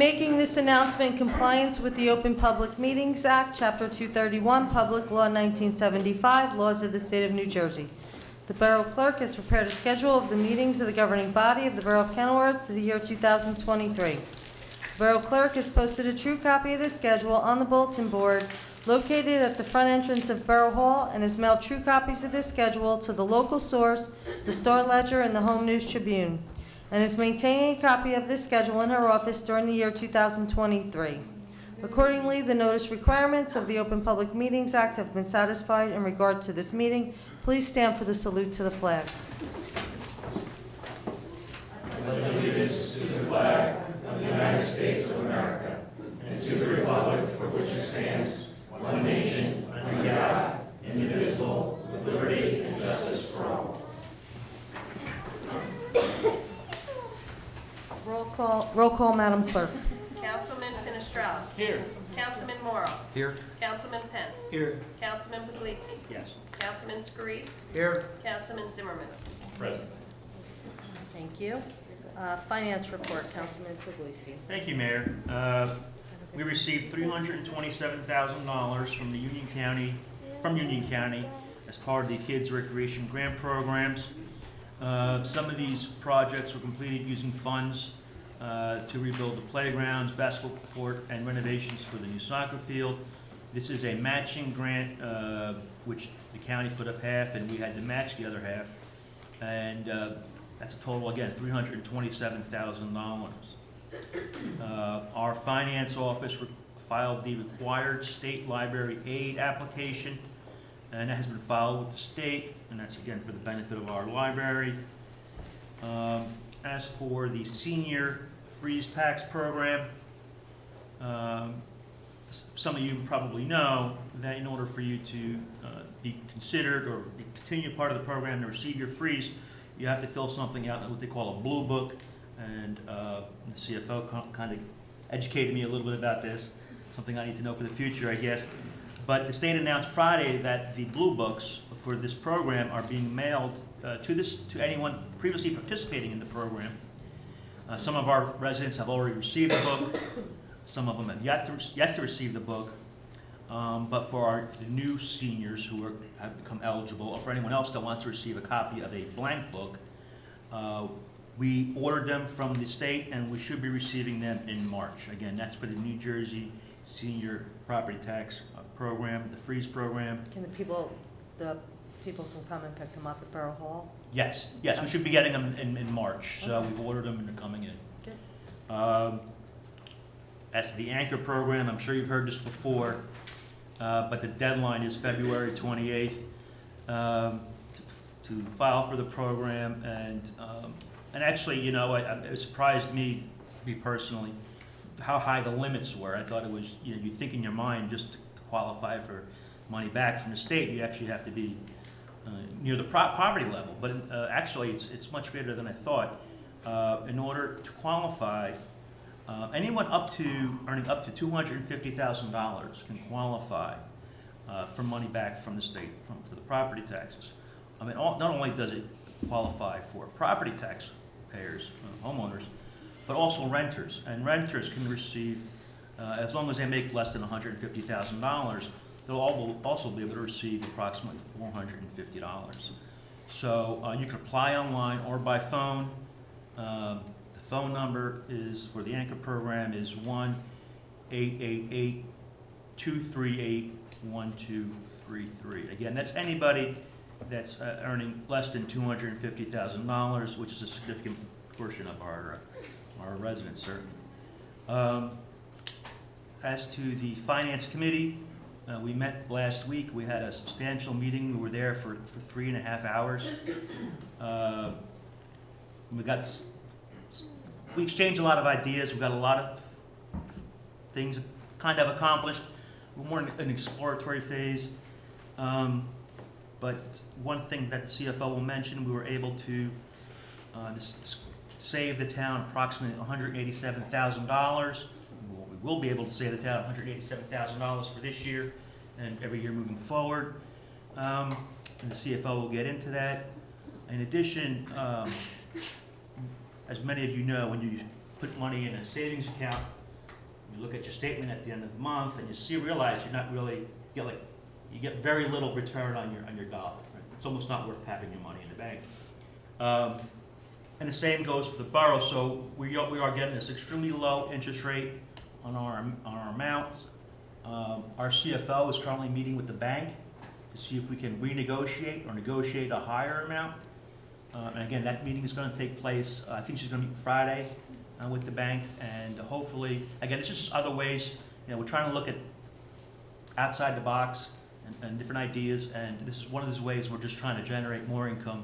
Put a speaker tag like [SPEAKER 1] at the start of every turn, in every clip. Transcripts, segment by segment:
[SPEAKER 1] making this announcement in compliance with the Open Public Meetings Act, Chapter 231, Public Law 1975, Laws of the State of New Jersey. The Borough Clerk has prepared a schedule of the meetings of the governing body of the Borough of Kenilworth for the year 2023. The Borough Clerk has posted a true copy of the schedule on the bulletin board located at the front entrance of Borough Hall and has mailed true copies of this schedule to the local source, the Star Ledger, and the Home News Tribune, and is maintaining a copy of this schedule in her office during the year 2023. Accordingly, the notice requirements of the Open Public Meetings Act have been satisfied in regard to this meeting. Please stand for the salute to the flag.
[SPEAKER 2] Allegiance to the flag of the United States of America and to the republic for which it stands, one nation, under God, indivisible, with liberty and justice for all.
[SPEAKER 1] Roll call, Madam Clerk.
[SPEAKER 3] Councilman Finestrella.
[SPEAKER 2] Here.
[SPEAKER 3] Councilman Morrow.
[SPEAKER 4] Here.
[SPEAKER 3] Councilman Pence.
[SPEAKER 2] Here.
[SPEAKER 3] Councilman Puglisi.
[SPEAKER 2] Yes.
[SPEAKER 3] Councilman Scarice.
[SPEAKER 2] Here.
[SPEAKER 3] Councilman Zimmerman.
[SPEAKER 2] Present.
[SPEAKER 1] Thank you. Finance report, Councilman Puglisi.
[SPEAKER 5] Thank you, Mayor. We received $327,000 from Union County as part of the Kids Recreation Grant Programs. Some of these projects were completed using funds to rebuild the playgrounds, basketball court, and renovations for the new soccer field. This is a matching grant, which the county put up half, and we had to match the other half. And that's a total, again, $327,000. Our finance office filed the required state library aid application, and that has been filed with the state, and that's again for the benefit of our library. As for the senior freeze tax program, some of you probably know that in order for you to be considered or continue part of the program to receive your freeze, you have to fill something out, what they call a blue book, and the CFO kind of educated me a little bit about this, something I need to know for the future, I guess. But the state announced Friday that the blue books for this program are being mailed to anyone previously participating in the program. Some of our residents have already received the book. Some of them have yet to receive the book. But for the new seniors who have become eligible, or for anyone else that wants to receive a copy of a blank book, we ordered them from the state, and we should be receiving them in March. Again, that's for the New Jersey Senior Property Tax Program, the freeze program.
[SPEAKER 1] Can the people can come and pick them up at Borough Hall?
[SPEAKER 5] Yes, we should be getting them in March, so we've ordered them and they're coming in.
[SPEAKER 1] Good.
[SPEAKER 5] As to the Anchor program, I'm sure you've heard this before, but the deadline is February 28th to file for the program, and actually, you know, it surprised me personally how high the limits were. I thought it was, you know, you think in your mind just to qualify for money back from the state, you actually have to be near the poverty level, but actually it's much greater than I thought. In order to qualify, anyone earning up to $250,000 can qualify for money back from the state for the property taxes. I mean, not only does it qualify for property tax payers, homeowners, but also renters. And renters can receive, as long as they make less than $150,000, they'll also be able to receive approximately $450. So you can apply online or by phone. The phone number is for the Anchor program is 1-888-238-1233. Again, that's anybody that's earning less than $250,000, which is a significant portion of our residents, certainly. As to the Finance Committee, we met last week. We had a substantial meeting. We were there for 3.5 hours. We exchanged a lot of ideas. We got a lot of things kind of accomplished. We're more in an exploratory phase. But one thing that the CFO will mention, we were able to save the town approximately $187,000. We will be able to save the town $187,000 for this year and every year moving forward. And the CFO will get into that. In addition, as many of you know, when you put money in a savings account, You look at your statement at the end of the month, and realize you're not really, you get very little return on your dollar. Right? It's almost not worth having your money in the bank. And the same goes for the borough. So we are getting this extremely low interest rate on our amounts. Our CFO is currently meeting with the bank to see if we can renegotiate or negotiate a higher amount. And again, that meeting is going to take place, I think she's going to meet Friday with the bank, and hopefully, again, it's just other ways, we're trying to look at outside the box and different ideas, and this is one of those ways we're just trying to generate more income.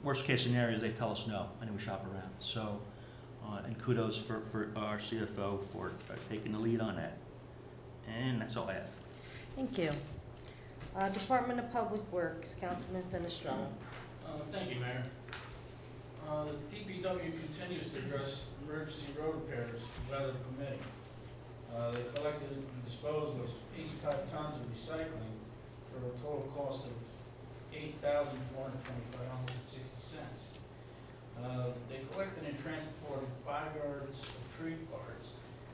[SPEAKER 5] Worst case scenario is they tell us no, and then we shop around. So, and kudos for our CFO for taking the lead on that. And that's all I have.
[SPEAKER 1] Thank you. Department of Public Works, Councilman Fenestrelli.
[SPEAKER 4] Thank you, Mayor. The DPW continues to address emergency road repairs, weather permitting. They collected and disposed of 85 tons of recycling for a total cost of $8,425.60. They collected and transported 5 yards of tree parts,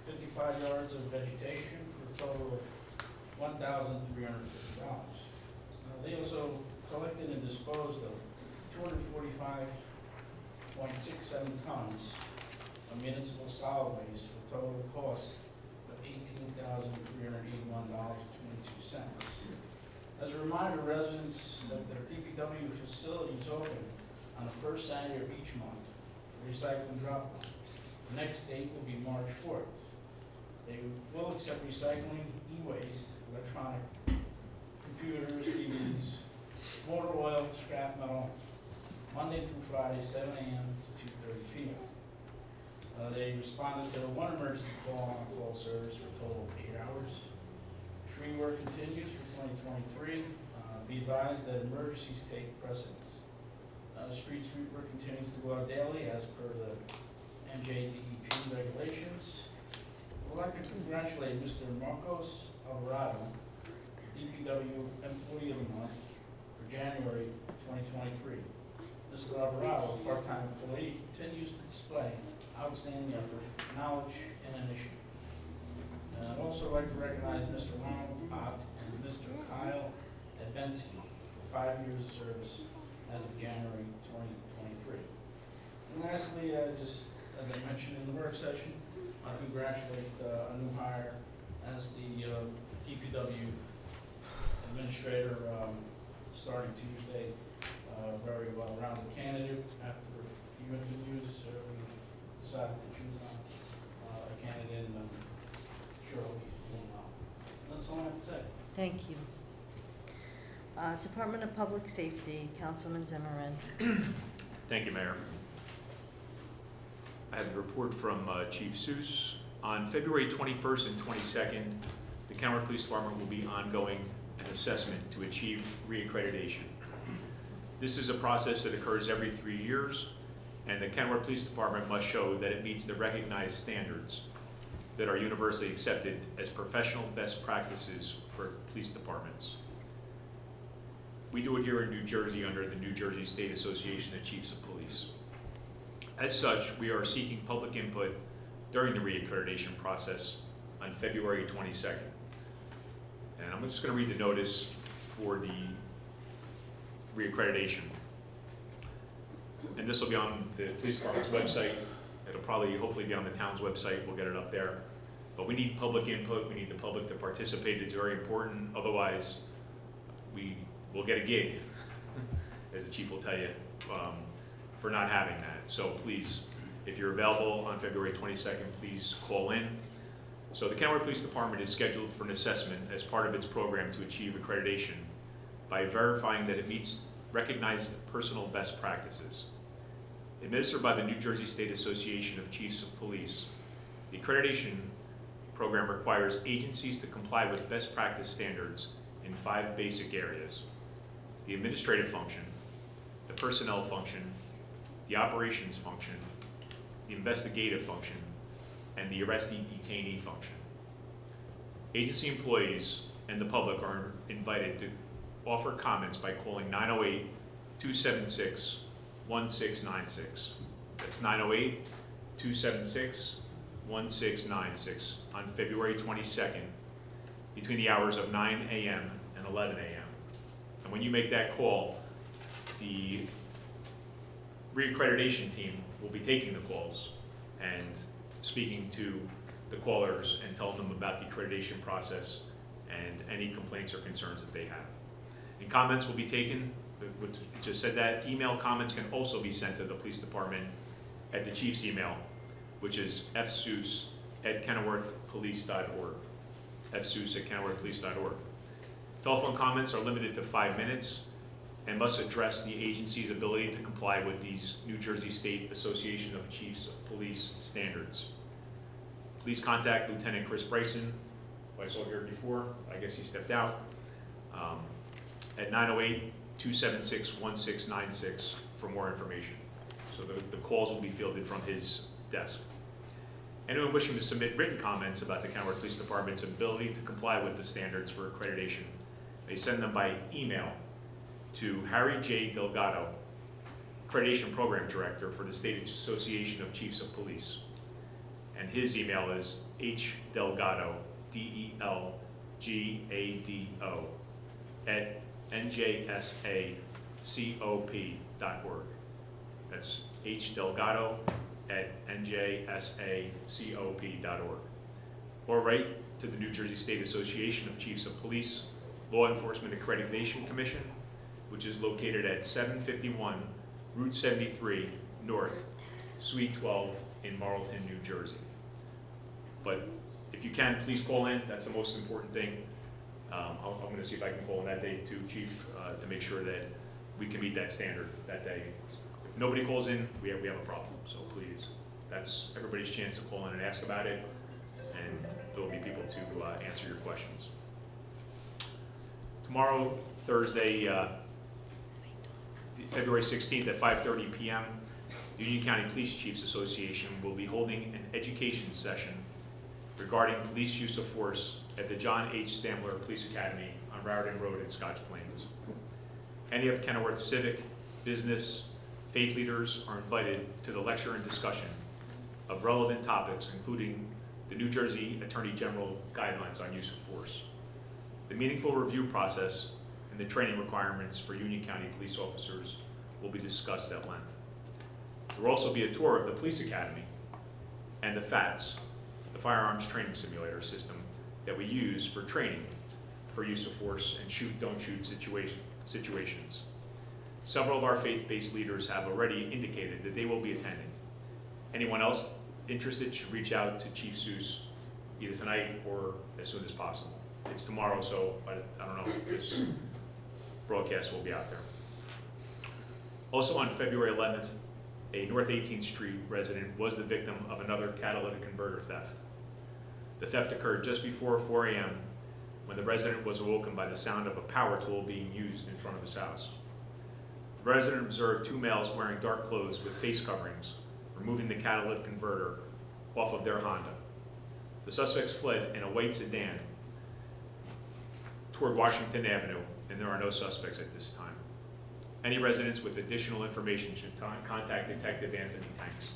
[SPEAKER 4] 55 yards of vegetation for a total of $1,350. They also collected and disposed of 245.67 tons of municipal solid waste for a total cost of $18,381.22. As a reminder, residents that their DPW facility is open on the first Saturday of each month for recycling drop-off. The next date will be March 4th. They will accept recycling, e-waste, electronic, computers, TVs, motor oil, scrap metal, Monday through Friday, 7 a.m. to 2:30 p.m. They responded to one emergency call service for a total of 8 hours. Tree work continues for 2023. Be advised that emergencies take precedence. Street sweeper continues to go out daily as per the NJDEP regulations. We'd like to congratulate Mr. Marcos Alvarado, DPW Employee of the Month for January 2023. Mr. Alvarado, a part-time employee, continues to display outstanding effort, knowledge, and initiative. I'd also like to recognize Mr. Ronald Ott and Mr. Kyle Advensky for 5 years of service as of January 2023. And lastly, just as I mentioned in the work session, I congratulate a new hire as the DPW administrator starting Tuesday. Very well-rounded candidate. After a few interviews, we decided to choose a candidate, and I'm sure he'll be doing well. That's all I have to say.
[SPEAKER 1] Thank you. Department of Public Safety, Councilman Zimmerman.
[SPEAKER 6] Thank you, Mayor. I have a report from Chief Seuss. On February 21st and 22nd, the Kennewick Police Department will be ongoing an assessment to achieve reaccreditation. This is a process that occurs every 3 years, and the Kennewick Police Department must show that it meets the recognized standards that are universally accepted as professional best practices for police departments. We do it here in New Jersey under the New Jersey State Association of Chiefs of Police. As such, we are seeking public input during the reaccreditation process on February 22nd. And I'm just going to read the notice for the reaccreditation. And this will be on the police department's website. It'll probably, hopefully, be on the town's website. We'll get it up there. But we need public input. We need the public to participate. It's very important. Otherwise, we will get a gig, as the chief will tell you, for not having that. So please, if you're available on February 22nd, please call in. So the Kennewick Police Department is scheduled for an assessment as part of its program to achieve accreditation by verifying that it meets recognized personal best practices. Administered by the New Jersey State Association of Chiefs of Police, the accreditation program requires agencies to comply with best practice standards in 5 basic areas: the administrative function, the personnel function, the operations function, the investigative function, and the arrestee detainee function. Agency employees and the public are invited to offer comments by calling 908-276-1696. That's 908-276-1696. 1696 on February 22nd between the hours of 9 a.m. and 11 a.m. And when you make that call, the reaccreditation team will be taking the calls and speaking to the callers and telling them about the accreditation process and any complaints or concerns that they have. And comments will be taken, which just said that. Email comments can also be sent to the police department at the chief's email, which is fseuss@kenilworthpolice.org. fseuss@kenilworthpolice.org. Telephone comments are limited to 5 minutes and must address the agency's ability to comply with these New Jersey State Association of Chiefs of Police standards. Please contact Lieutenant Chris Bryson, who I saw here before. I guess he stepped out, at 908-276-1696 for more information. So the calls will be fielded from his desk. Anyone wishing to submit written comments about the Kenilworth Police Department's ability to comply with the standards for accreditation may send them by email to Harry J. Delgado, Accreditation Program Director for the State Association of Chiefs of Police. And his email is hdelgado, DELGADO, @njsacop.org. That's hdelgado@njsacop.org. Or write to the New Jersey State Association of Chiefs of Police Law Enforcement Accreditation Commission, which is located at 751 Route 73 North, Suite 12 in Marlton, New Jersey. But if you can, please call in. That's the most important thing. I'm going to see if I can call in that day too, Chief, to make sure that we can meet that standard that day. If nobody calls in, we have a problem. So please, that's everybody's chance to call in and ask about it, and there will be people to answer your questions. Tomorrow, Thursday, February 16th at 5:30 p.m., the Union County Police Chiefs Association will be holding an education session regarding police use of force at the John H. Stamler Police Academy on Raritan Road in Scotch Plains. Any of Kenilworth's civic, business, faith leaders are invited to the lecture and discussion of relevant topics, including the New Jersey Attorney General guidelines on use of force, the meaningful review process, and the training requirements for Union County police officers will be discussed at length. There will also be a tour of the police academy and the FATS, the Firearms Training Simulator system that we use for training for use of force and shoot, don't shoot situations. Several of our faith-based leaders have already indicated that they will be attending. Anyone else interested should reach out to Chief Seuss either tonight or as soon as possible. It's tomorrow, so I don't know if this broadcast will be out there. Also on February 11th, a North 18th Street resident was the victim of another catalytic converter theft. The theft occurred just before 4 a.m. when the resident was awoken by the sound of a power tool being used in front of his house. The resident observed two males wearing dark clothes with face coverings removing the catalytic converter off of their Honda. The suspects fled in a white sedan toward Washington Avenue, and there are no suspects at this time. Any residents with additional information should contact Detective Anthony Tanks.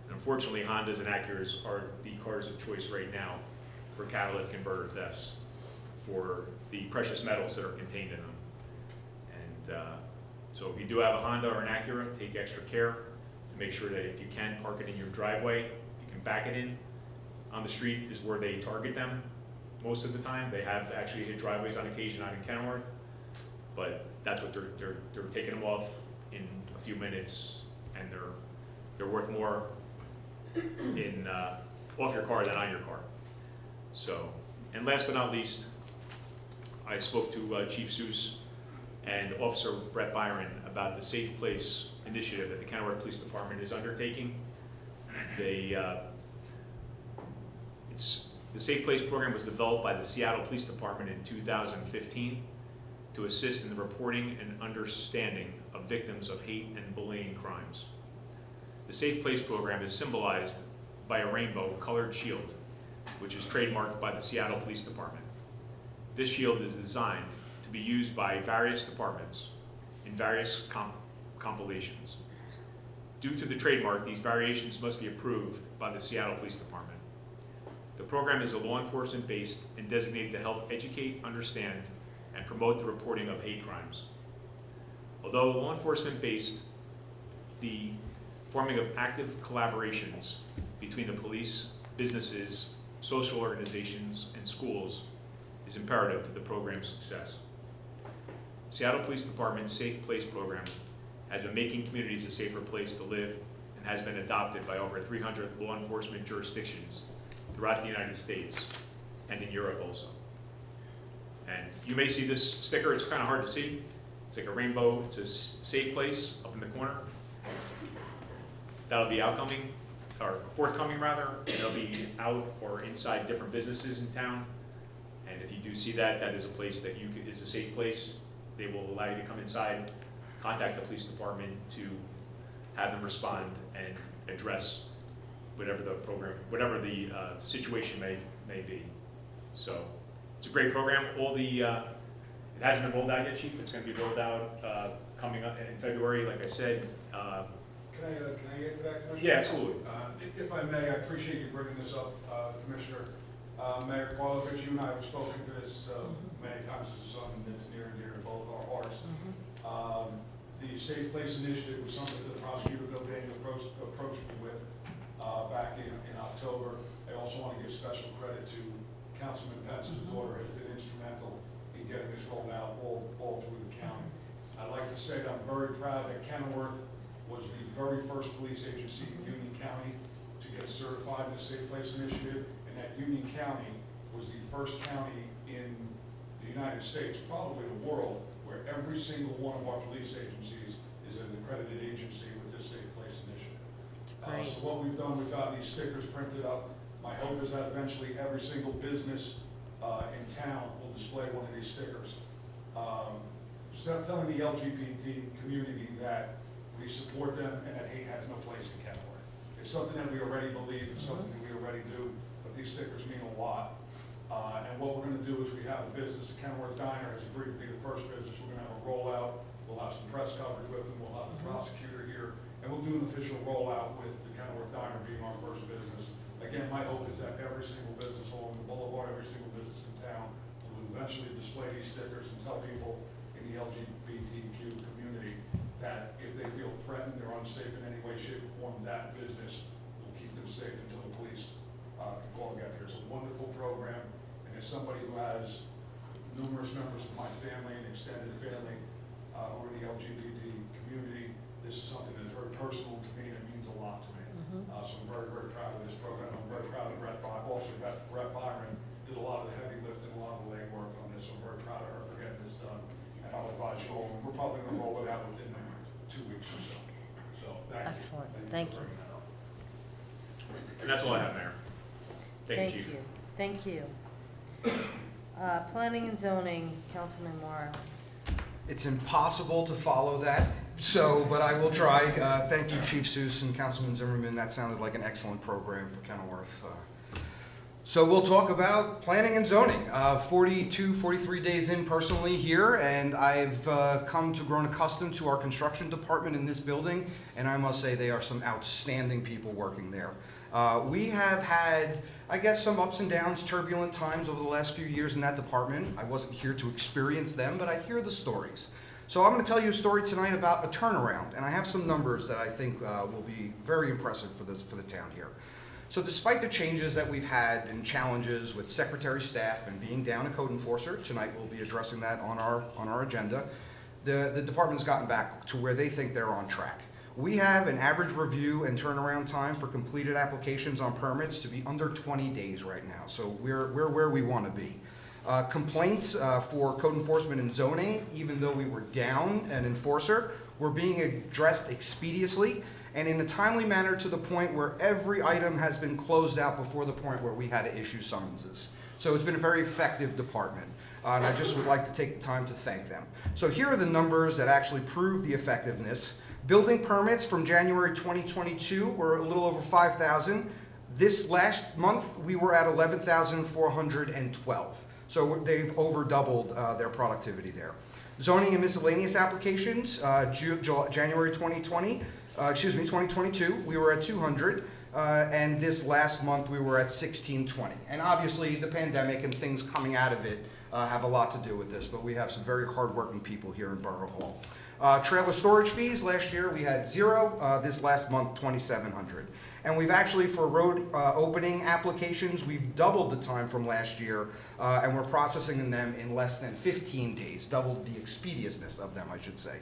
[SPEAKER 6] And unfortunately, Hondas and Acuras are the cars of choice right now for catalytic converter thefts for the precious metals that are contained in them. And so if you do have a Honda or an Acura, take extra care to make sure that if you can park it in your driveway, you can back it in. On the street is where they target them most of the time. They have actually hit driveways on occasion out in Kenilworth, but that's what they're taking them off in a few minutes, and they're worth more in off your car than on your car. So, and last but not least, I spoke to Chief Seuss and Officer Brett Byron about the Safe Place initiative that the Kenilworth Police Department is undertaking. The Safe Place program was developed by the Seattle Police Department in 2015 to assist in the reporting and understanding of victims of hate and bullying crimes. The Safe Place program is symbolized by a rainbow-colored shield, which is trademarked by the Seattle Police Department. This shield is designed to be used by various departments in various compilations. Due to the trademark, these variations must be approved by the Seattle Police Department. program is a law enforcement-based and designated to help educate, understand, and promote the reporting of hate crimes. Although law enforcement-based, the forming of active collaborations between the police, businesses, social organizations, and schools is imperative to the program's success. Seattle Police Department's Safe Place program has been making communities a safer place to live and has been adopted by over 300 law enforcement jurisdictions throughout the United States and in Europe also. And you may see this sticker, it's kind of hard to see. It's like a rainbow, it says Safe Place up in the corner. That'll be forthcoming rather, and it'll be out or inside different businesses in town. And if you do see that, that is a place that is a safe place. They will allow you to come inside, contact the police department to have them respond and address whatever the situation may be. So it's a great program. It hasn't been rolled out yet, Chief. It's going to be rolled out coming up in February, like I said.
[SPEAKER 7] Can I get to that, Commissioner?
[SPEAKER 6] Yeah, absolutely.
[SPEAKER 7] If I may, I appreciate you bringing this up, Commissioner. Mayor Karlovic, you and I have spoken to this many times. This is something that's near and dear to both our hearts. The Safe Place Initiative was something that Prosecutor Bill Daniel approached me with back in October. I also want to give special credit to Councilman Pence's daughter, has been instrumental in getting this rolled out all through the county. I'd like to say that I'm very proud that Kenilworth was the very first police agency in Union County to get certified in the Safe Place Initiative, and that Union County was the first county in the United States, probably the world, where every single one of our police agencies is an accredited agency with this Safe Place Initiative.
[SPEAKER 1] Great.
[SPEAKER 7] So what we've done, we've got these stickers printed up. My hope is that eventually every single business in town will display one of these stickers. Telling the LGBT community that we support them and that hate has no place in Kenilworth. It's something that we already believe, it's something that we already do, but these stickers mean a lot. And what we're going to do is we have a business, the Kenilworth Diner has agreed to be the first business. We're going to have a rollout. We'll have some press coverage with them. We'll have the prosecutor here, and we'll do an official rollout with the Kenilworth Diner being our first business. Again, my hope is that every single business along the boulevard, every single business in town will eventually display these stickers and tell people in the LGBTQ community that if they feel threatened or unsafe in any way, shape, or form, that business will keep them safe until the police can call and get there. It's a wonderful program, and as somebody who has numerous members of my family and extended family who are in the LGBT community, this is something that's very personal to me and it means a lot to me. So I'm very, very proud of this program. I'm very proud of Brett Byron did a lot of the heavy lifting, a lot of the legwork on this. So I'm very proud of her for getting this done. And I'll advise you all, and we're probably going to roll it out within 2 weeks or so. So thank you.
[SPEAKER 1] Excellent.
[SPEAKER 7] for
[SPEAKER 1] Thank you.
[SPEAKER 7] bringing that up.
[SPEAKER 6] And that's all I have, Mayor. Thank you, Chief.
[SPEAKER 1] Thank you. Planning and zoning, Councilman Morrow.
[SPEAKER 8] It's impossible to follow that, but I will try. Thank you, Chief Seuss and Councilman Zimmerman. That sounded like an excellent program for Kenilworth. So we'll talk about planning and zoning. 43 days in personally here, and I've come to grown accustomed to our construction department in this building, and I must say they are some outstanding people working there. We have had, I guess, some ups and downs, turbulent times over the last few years in that department. I wasn't here to experience them, but I hear the stories. So I'm going to tell you a story tonight about a turnaround, and I have some numbers that I think will be very impressive for the town here. So despite the changes that we've had and challenges with secretary staff and being down a code enforcer, tonight we'll be addressing that on our agenda, the department's gotten back to where they think they're on track. We have an average review and turnaround time for completed applications on permits to be under 20 days right now. So we're where we want to be. Complaints for code enforcement and zoning, even though we were down an enforcer, were being addressed expeditiously and in a timely manner to the point where every item has been closed out before the point where we had to issue summonses. So it's been a very effective department, and I just would like to take the time to thank them. So here are the numbers that actually prove the effectiveness. Building permits from January 2022 were a little over 5,000. This last month, we were at 11,412. So they've over doubled their productivity there. Zoning and miscellaneous applications, January 2022, we were at 200. and this last month we were at 1620. And obviously the pandemic and things coming out of it have a lot to do with this, but we have some very hardworking people here in Borough Hall. Trailer storage fees, last year we had 0, this last month 2,700. And we've actually, for road opening applications, we've doubled the time from last year, and we're processing them in less than 15 days, doubled the expediousness of them, I should say.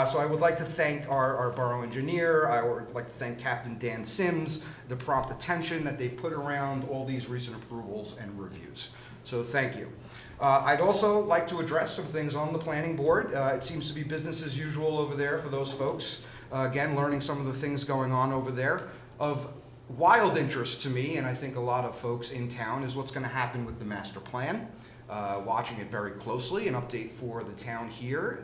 [SPEAKER 8] So I would like to thank our borough engineer. I would like to thank Captain Dan Sims, the prompt attention that they've put around all these recent approvals and reviews. So thank you. I'd also like to address some things on the planning board. It seems to be business as usual over there for those folks. Again, learning some of the things going on over there. Of wild interest to me, and I think a lot of folks in town, is what's going to happen with the master plan. Watching it very closely. An update for the town here.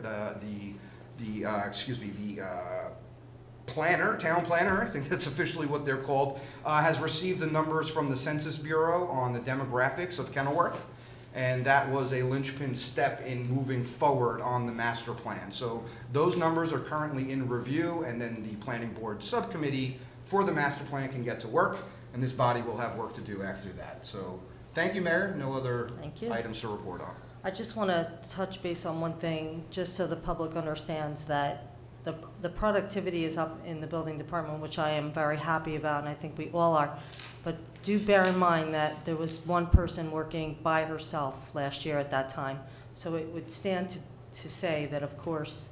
[SPEAKER 8] Town planner, I think that's officially what they're called, has received the numbers from the Census Bureau on the demographics of Kenilworth, and that was a linchpin step in moving forward on the master plan. So those numbers are currently in review, and then the planning board subcommittee for the master plan can get to work, and this body will have work to do after that. So thank you, Mayor. No other
[SPEAKER 1] Thank you.
[SPEAKER 8] items to report on.
[SPEAKER 1] I just want to touch base on one thing, just so the public understands that the productivity is up in the building department, which I am very happy about, and I think we all are. But do bear in mind that there was one person working by herself last year at that time. So it would stand to say that, of course,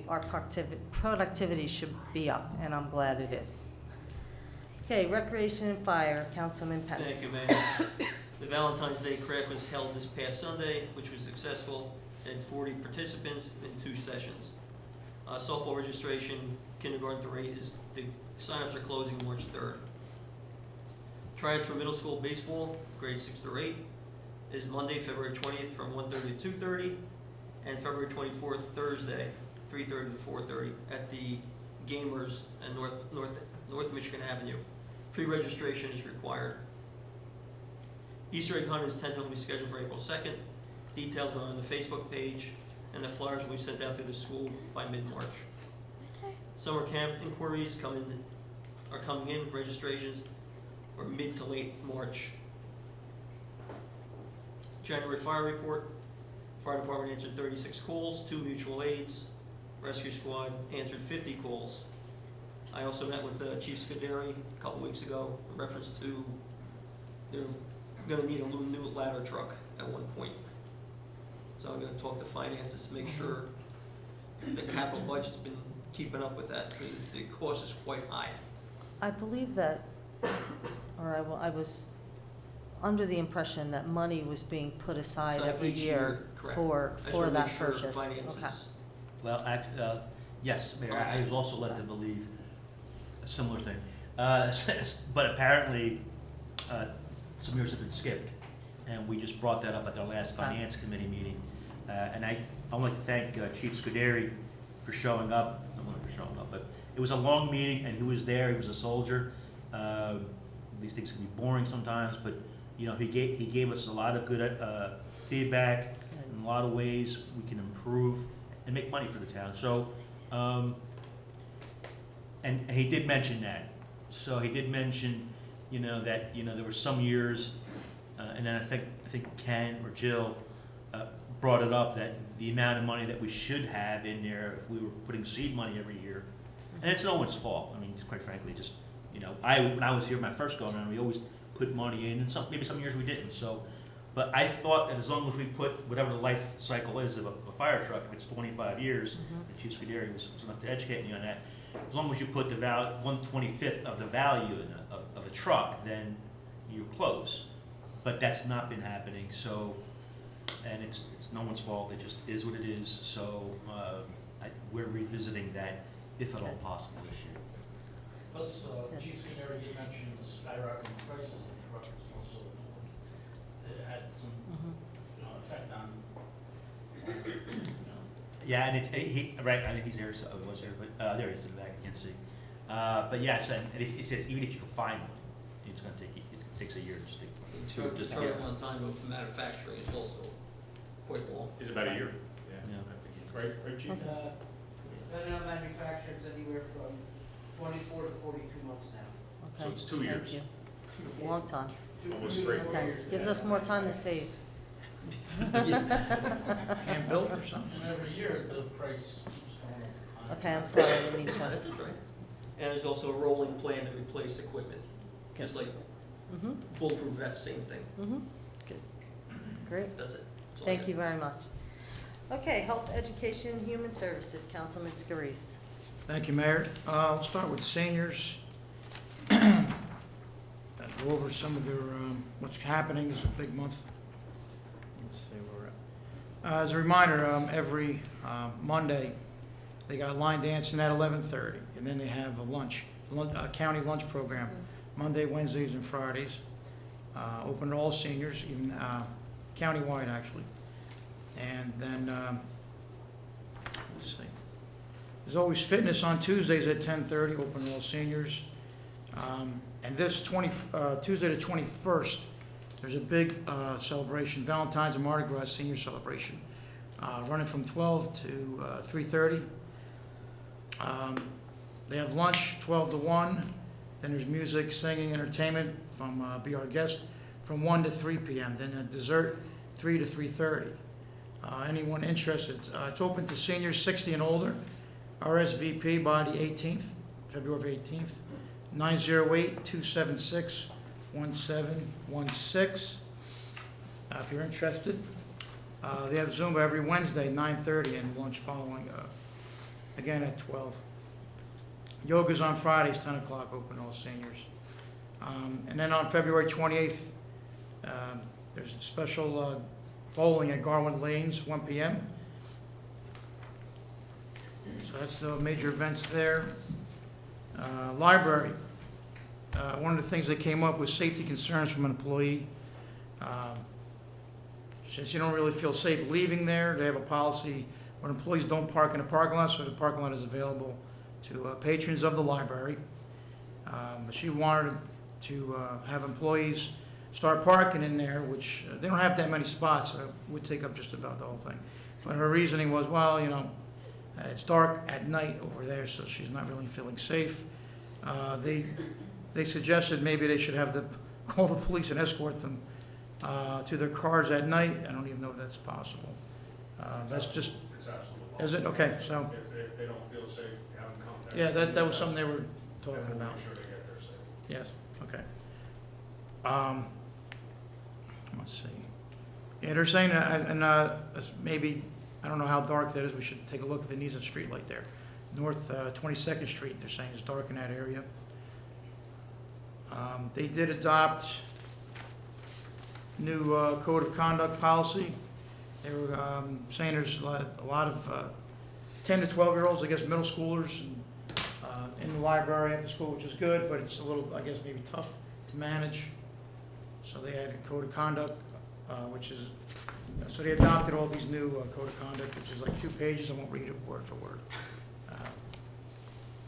[SPEAKER 1] our productivity should be up, and I'm glad it is. Okay, Recreation and Fire, Councilman Pence.
[SPEAKER 9] Thank you, Mayor. The Valentine's Day craft was held this past Sunday, which was successful, and 40 participants in 2 sessions. Softball registration, kindergarten through 8, the signups are closing March 3rd. Tryouts for middle school baseball, grades 6 through 8, is Monday, February 20th from 1:30 to 2:30, and February 24th, Thursday, 3:30 to 4:30 at the Gamers at North Michigan Avenue. Pre-registration is required. Easter egg hunt is tentatively scheduled for April 2nd. Details are on the Facebook page, and the flyers will be sent out to the school by mid-March. Summer camp inquiries are coming in, registrations are mid to late March. January fire report. Fire department answered 36 calls, 2 mutual aids. Rescue squad answered 50 calls. I also met with Chief Scuderi a couple weeks ago in reference to they're going to need a new ladder truck at one point. So I'm going to talk to finances to make sure the capital budget's been keeping up with that. The cost is quite high.
[SPEAKER 1] I believe that, I was under the impression that money was being put aside
[SPEAKER 9] So
[SPEAKER 1] every
[SPEAKER 9] each
[SPEAKER 1] year
[SPEAKER 9] correct.
[SPEAKER 1] for
[SPEAKER 9] I just wanna
[SPEAKER 1] that
[SPEAKER 9] make sure
[SPEAKER 1] purchase.
[SPEAKER 9] finances-
[SPEAKER 1] Okay.
[SPEAKER 5] Well, yes, Mayor, I was also led to believe a similar thing. But apparently, some years have been skipped, and we just brought that up at our last Finance Committee meeting. And I'd like to thank Chief Scuderi for showing up, not only for showing up, but it was a long meeting, and he was there, he was a soldier. These things can be boring sometimes, but, you know, he gave us a lot of good feedback in a lot of ways we can improve and make money for the town. So, and he did mention that. So he did mention, you know, that, you know, there were some years, and then I think Ken or Jill brought it up, that the amount of money that we should have in there if we were putting seed money every year, and it's no one's fault. I mean, quite frankly, just, you know, when I was here my first go around, we always put money in, and maybe some years we didn't. So, but I thought that as long as we put whatever the life cycle is of a fire truck, if it's 25 years, and Chief Scuderi was enough to educate me on that, as long as you put the 1/25th of the value of the truck, then you close. But that's not been happening, so, and it's no one's fault, it just is what it is. So we're revisiting that, if at all possible, this year.
[SPEAKER 4] Plus, Chief Scuderi did mention the skyrocketing prices of the trucks also. It had some effect on,
[SPEAKER 5] Yeah, and right, I think he's there, so I was there, but there he is in the back, I can't see. But yes, and it says even if you can find one, it's gonna take, it takes a year just to
[SPEAKER 9] The turnaround time of manufacturing is also quite long.
[SPEAKER 6] Is about a year.
[SPEAKER 5] Yeah.
[SPEAKER 6] I think, right, Chief?
[SPEAKER 10] Depending on manufacturing, it's anywhere from 24 to 42 months now.
[SPEAKER 1] Okay,
[SPEAKER 6] it's 2
[SPEAKER 1] thank
[SPEAKER 6] years.
[SPEAKER 1] you. Long time.
[SPEAKER 6] Almost 3.
[SPEAKER 1] Okay, gives us more time to save.
[SPEAKER 10] Hand-built or something?
[SPEAKER 4] And every year, the price keeps going up.
[SPEAKER 1] Okay, I'm sorry, I didn't mean to.
[SPEAKER 9] That's right. And there's also a rolling plan to replace equipment, just like
[SPEAKER 1] Mm-hmm,
[SPEAKER 9] bulletproof vest, same thing.
[SPEAKER 1] mm-hmm, good, great.
[SPEAKER 9] That's it. That's all I
[SPEAKER 1] Thank
[SPEAKER 9] got.
[SPEAKER 1] you very much. Okay, Health, Education, and Human Services, Councilman Scarice.
[SPEAKER 10] Thank you, Mayor. I'll start with seniors. Go over some of their, what's happening. It's a big month. Let's see where we're at. As a reminder, every Monday, they got line dancing at 11:30, and then they have a county lunch program, Monday, Wednesdays, and Fridays. Open to all seniors, even countywide, actually. And then, let's see. There's always fitness on Tuesdays at 10:30, open to all seniors. And this Tuesday the 21st, there's a big celebration, Valentine's and Mardi Gras senior celebration, running from 12 to 3:30. They have lunch 12 to 1. Then there's music, singing, entertainment from Be Our Guest from 1 to 3 p.m. Then a dessert 3 to 3:30. Anyone interested? It's open to seniors 60 and older. RSVP by the 18th, February 18th. 908-276-1716. If you're interested. They have Zumba every Wednesday, 9:30, and lunch following, again at 12. Yoga's on Fridays, 10 o'clock, open to all seniors. And then on February 28th, there's a special bowling at Garwood Lanes, 1 p.m. So that's the major events there. Library. One of the things that came up was safety concerns from an employee. Since you don't really feel safe leaving there, they have a policy where employees don't park in the parking lot, so the parking lot is available to patrons of the library. But she wanted to have employees start parking in there, which they don't have that many spots, so it would take up just about the whole thing. But her reasoning was, well, you know, it's dark at night over there, so she's not really feeling safe. They suggested maybe they should have call the police and escort them to their cars at night. I don't even know if that's possible. That's just,
[SPEAKER 7] It's absolutely.
[SPEAKER 10] is it? Okay, so,
[SPEAKER 7] If they don't feel safe, have them contact.
[SPEAKER 10] yeah, that was something they were talking
[SPEAKER 7] And we'll
[SPEAKER 10] about.
[SPEAKER 7] make sure they get there safe.
[SPEAKER 10] Yes, okay. Let's see. Yeah, they're saying, maybe, I don't know how dark that is, we should take a look if it needs a street light there. North 22nd Street, they're saying is dark in that area. They did adopt new code of conduct policy. They were saying there's a lot of 10 to 12-year-olds, I guess middle schoolers, in the library after school, which is good, but it's a little, I guess, maybe tough to manage. So they had a code of conduct, which is, so they adopted all these new code of conduct, which is like 2 pages. I won't read it word for word.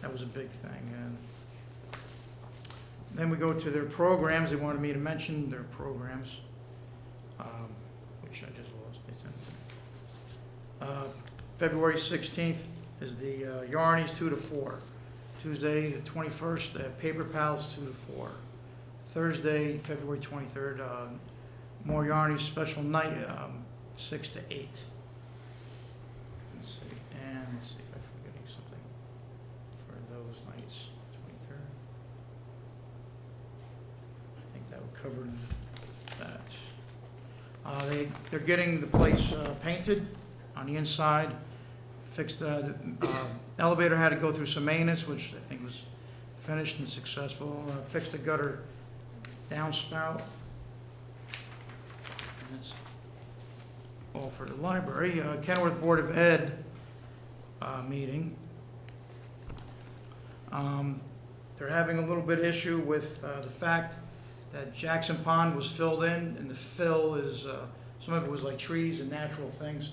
[SPEAKER 10] That was a big thing. And then we go to their programs. They wanted me to mention their programs, which I just lost. February 16th is the Yarnies 2 to 4. Tuesday, the 21st, they have Paper Pals 2 to 4. Thursday, February 23rd, more Yarnies special night, 6 to 8. Let's see, and let's see if I'm forgetting something for those nights. 23rd. I think that would cover that. They're getting the place painted on the inside. Fixed the elevator had to go through some maintenance, which I think was finished and successful. Fixed the gutter downspout. And that's all for the library. Kenworth Board of Ed meeting. They're having a little bit issue with the fact that Jackson Pond was filled in, and the fill is, some of it was like trees and natural things.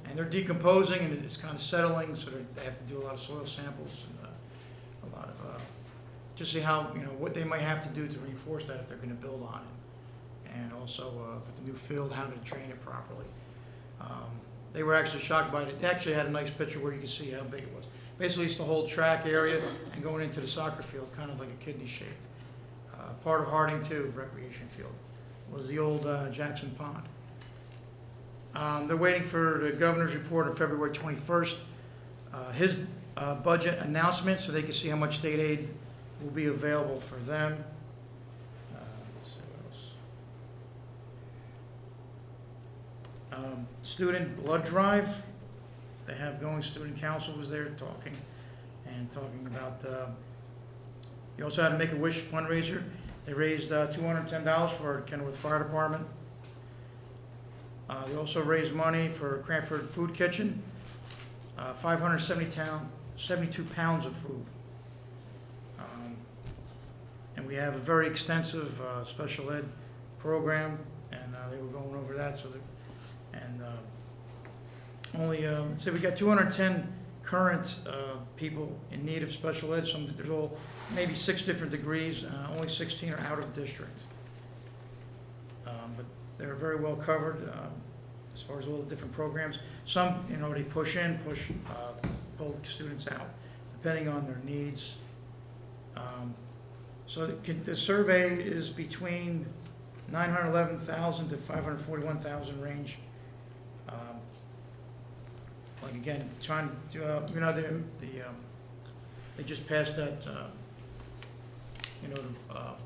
[SPEAKER 10] And they're decomposing, and it's kind of settling, so they have to do a lot of soil samples and a lot of, just see how, you know, what they might have to do to reinforce that if they're going to build on it. And also with the new field, how to drain it properly. They were actually shocked by it. They actually had a nice picture where you can see how big it was. Basically, it's the whole track area and going into the soccer field, kind of like a kidney shaped. part of Harding too, recreation field, was the old Jackson Pond. They're waiting for the governor's report on February 21st, his budget announcement, so they can see how much state aid will be available for them. Let's see what else. Student blood drive, they have going, student council was there talking about, you also had a Make-A-Wish fundraiser. They raised $210 for Kenilworth Fire Department. They also raised money for Cranford Food Kitchen, 572 pounds of food. And we have a very extensive special ed program, and they were going over that. So, let's say we got 210 current people in need of special ed. There's maybe 6 different degrees. Only 16 are out of district. But they're very well covered as far as all the different programs. Some, they push both students out, depending on their needs. So the survey is between 911,000 to 541,000 range. Like again, trying to, they just passed that,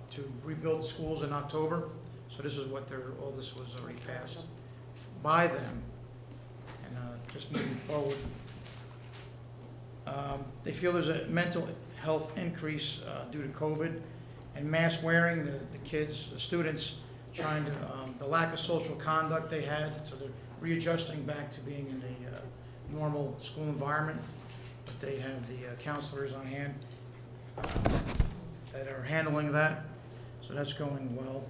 [SPEAKER 10] to rebuild schools in October. So this is what all this was already passed by them, and just moving forward. They feel there's a mental health increase due to COVID and mask wearing. The students trying to, the lack of social conduct they had, so they're readjusting back to being in a normal school environment. But they have the counselors on hand that are handling that, so that's going well.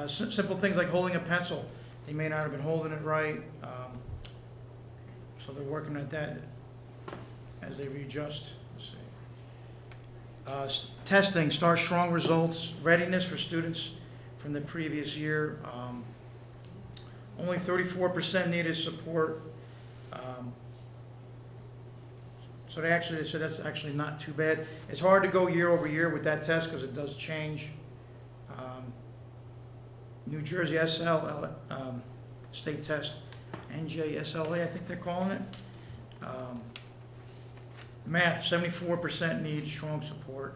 [SPEAKER 10] Simple things like holding a pencil. They may not have been holding it right, so they're working at that as they readjust. Let's see. Testing, start strong results. Readiness for students from the previous year. Only 34% needed support. So they said that's actually not too bad. It's hard to go year over year with that test because it does change. New Jersey state test, NJSLA, I think they're calling it. Math, 74% need strong support,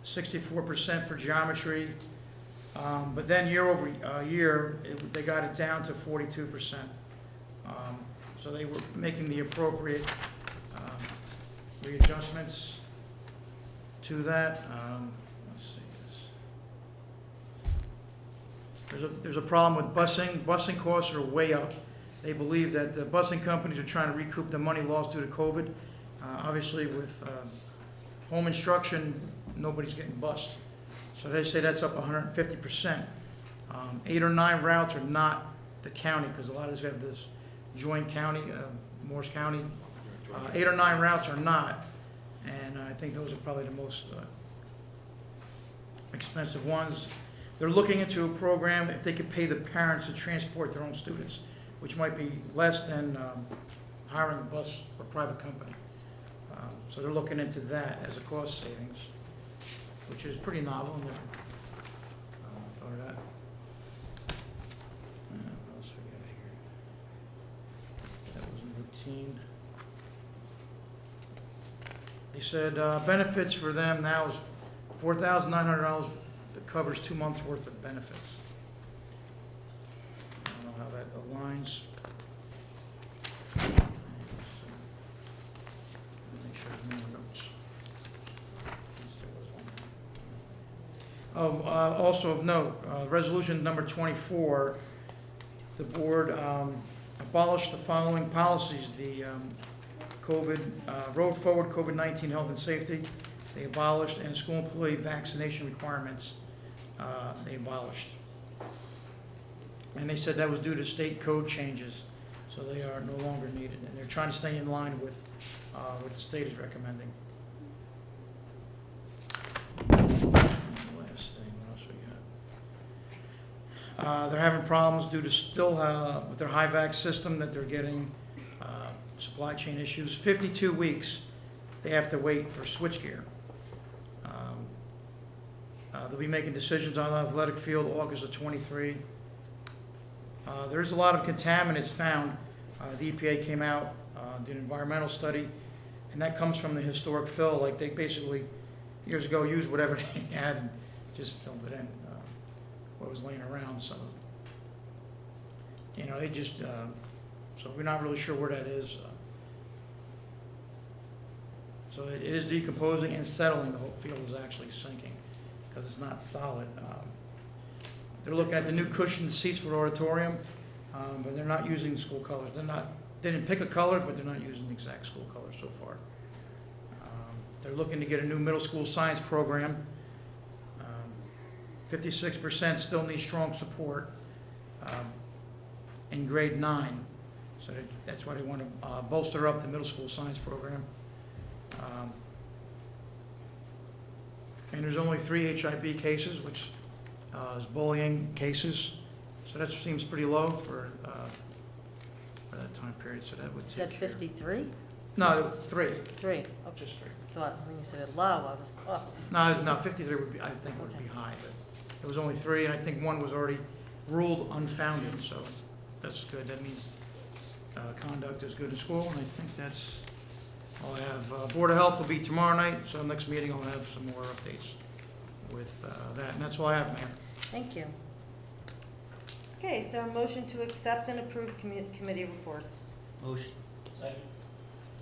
[SPEAKER 10] 64% for geometry, but then year over year, they got it down to 42%. So they were making the appropriate readjustments to that. Let's see. There's a problem with busing. Busing costs are way up. They believe that the busing companies are trying to recoup the money lost due to COVID. Obviously, with home instruction, nobody's getting bused. So they say that's up 150%. 8 or 9 routes are not the county, because a lot of us have this joint county, Morris County. 8 or 9 routes are not, and I think those are probably the most expensive ones. They're looking into a program if they could pay the parents to transport their own students, which might be less than hiring a bus or private company. So they're looking into that as a cost savings, which is pretty novel. Never thought of that. What else we got here? That wasn't routine. They said benefits for them now is $4,900. It covers 2 months worth of benefits. I don't know how that aligns. Make sure there's no notes. Also of note, resolution number 24, the board abolished the following policies: the road forward COVID-19 health and safety, they abolished, and school employee vaccination requirements, they abolished. And they said that was due to state code changes, so they are no longer needed, and they're trying to stay in line with what the state is recommending. Last thing, what else we got? They're having problems due to still with their HIVAC system that they're getting supply chain issues. 52 weeks they have to wait for switchgear. They'll be making decisions on the athletic field August of '23. There is a lot of contaminants found. The EPA came out, did an environmental study, and that comes from the historic fill. Like they basically, years ago, used whatever they had and just filled it in, what was laying around. So, they just, so we're not really sure where that is. So it is decomposing and settling. The whole field is actually sinking because it's not solid. They're looking at the new cushioned seats for the auditorium, but they're not using school colors. They didn't pick a color, but they're not using the exact school color so far. They're looking to get a new middle school science program. 56% still need strong support in grade 9. So that's why they want to bolster up the middle school science program. And there's only 3 HIB cases, which is bullying cases. So that seems pretty low for that time period. So that would
[SPEAKER 1] You said
[SPEAKER 10] take care-
[SPEAKER 1] 53?
[SPEAKER 10] No, 3.
[SPEAKER 1] 3, okay.
[SPEAKER 10] Just 3.
[SPEAKER 1] Thought, when you said it low, I was, oh.
[SPEAKER 10] No, 53 would be, I think would be
[SPEAKER 1] Okay.
[SPEAKER 10] high, but it was only 3, and I think 1 was already ruled unfounded, so that's good. That means conduct is good in school, and I think that's all I have. Board of Health will be tomorrow night, so next meeting I'll have some more updates with that, and that's all I have, Mayor.
[SPEAKER 1] Thank you. Okay, so a motion to accept and approve committee reports.
[SPEAKER 5] Motion.
[SPEAKER 4] Second.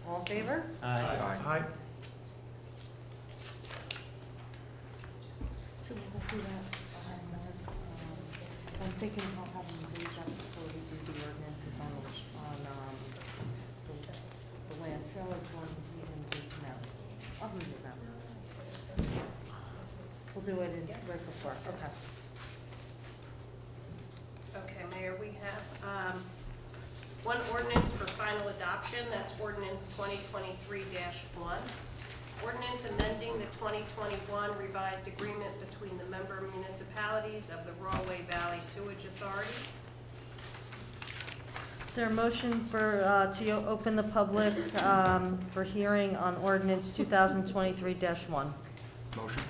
[SPEAKER 1] All in favor?
[SPEAKER 5] Aye.
[SPEAKER 10] Aye.
[SPEAKER 1] So we'll do that. I'm thinking I'll have them read that before we do the ordinances on the land. So one, we can do now. I'll read it now. We'll do it right before, okay.
[SPEAKER 3] Okay, Mayor, we have one ordinance for final adoption. That's ordinance 2023-1. Ordinance amending the 2021 revised agreement between the member municipalities of the Rawway Valley Sewage Authority.
[SPEAKER 1] Is there a motion for, to open the public for hearing on ordinance 2023-1?
[SPEAKER 8] Motion?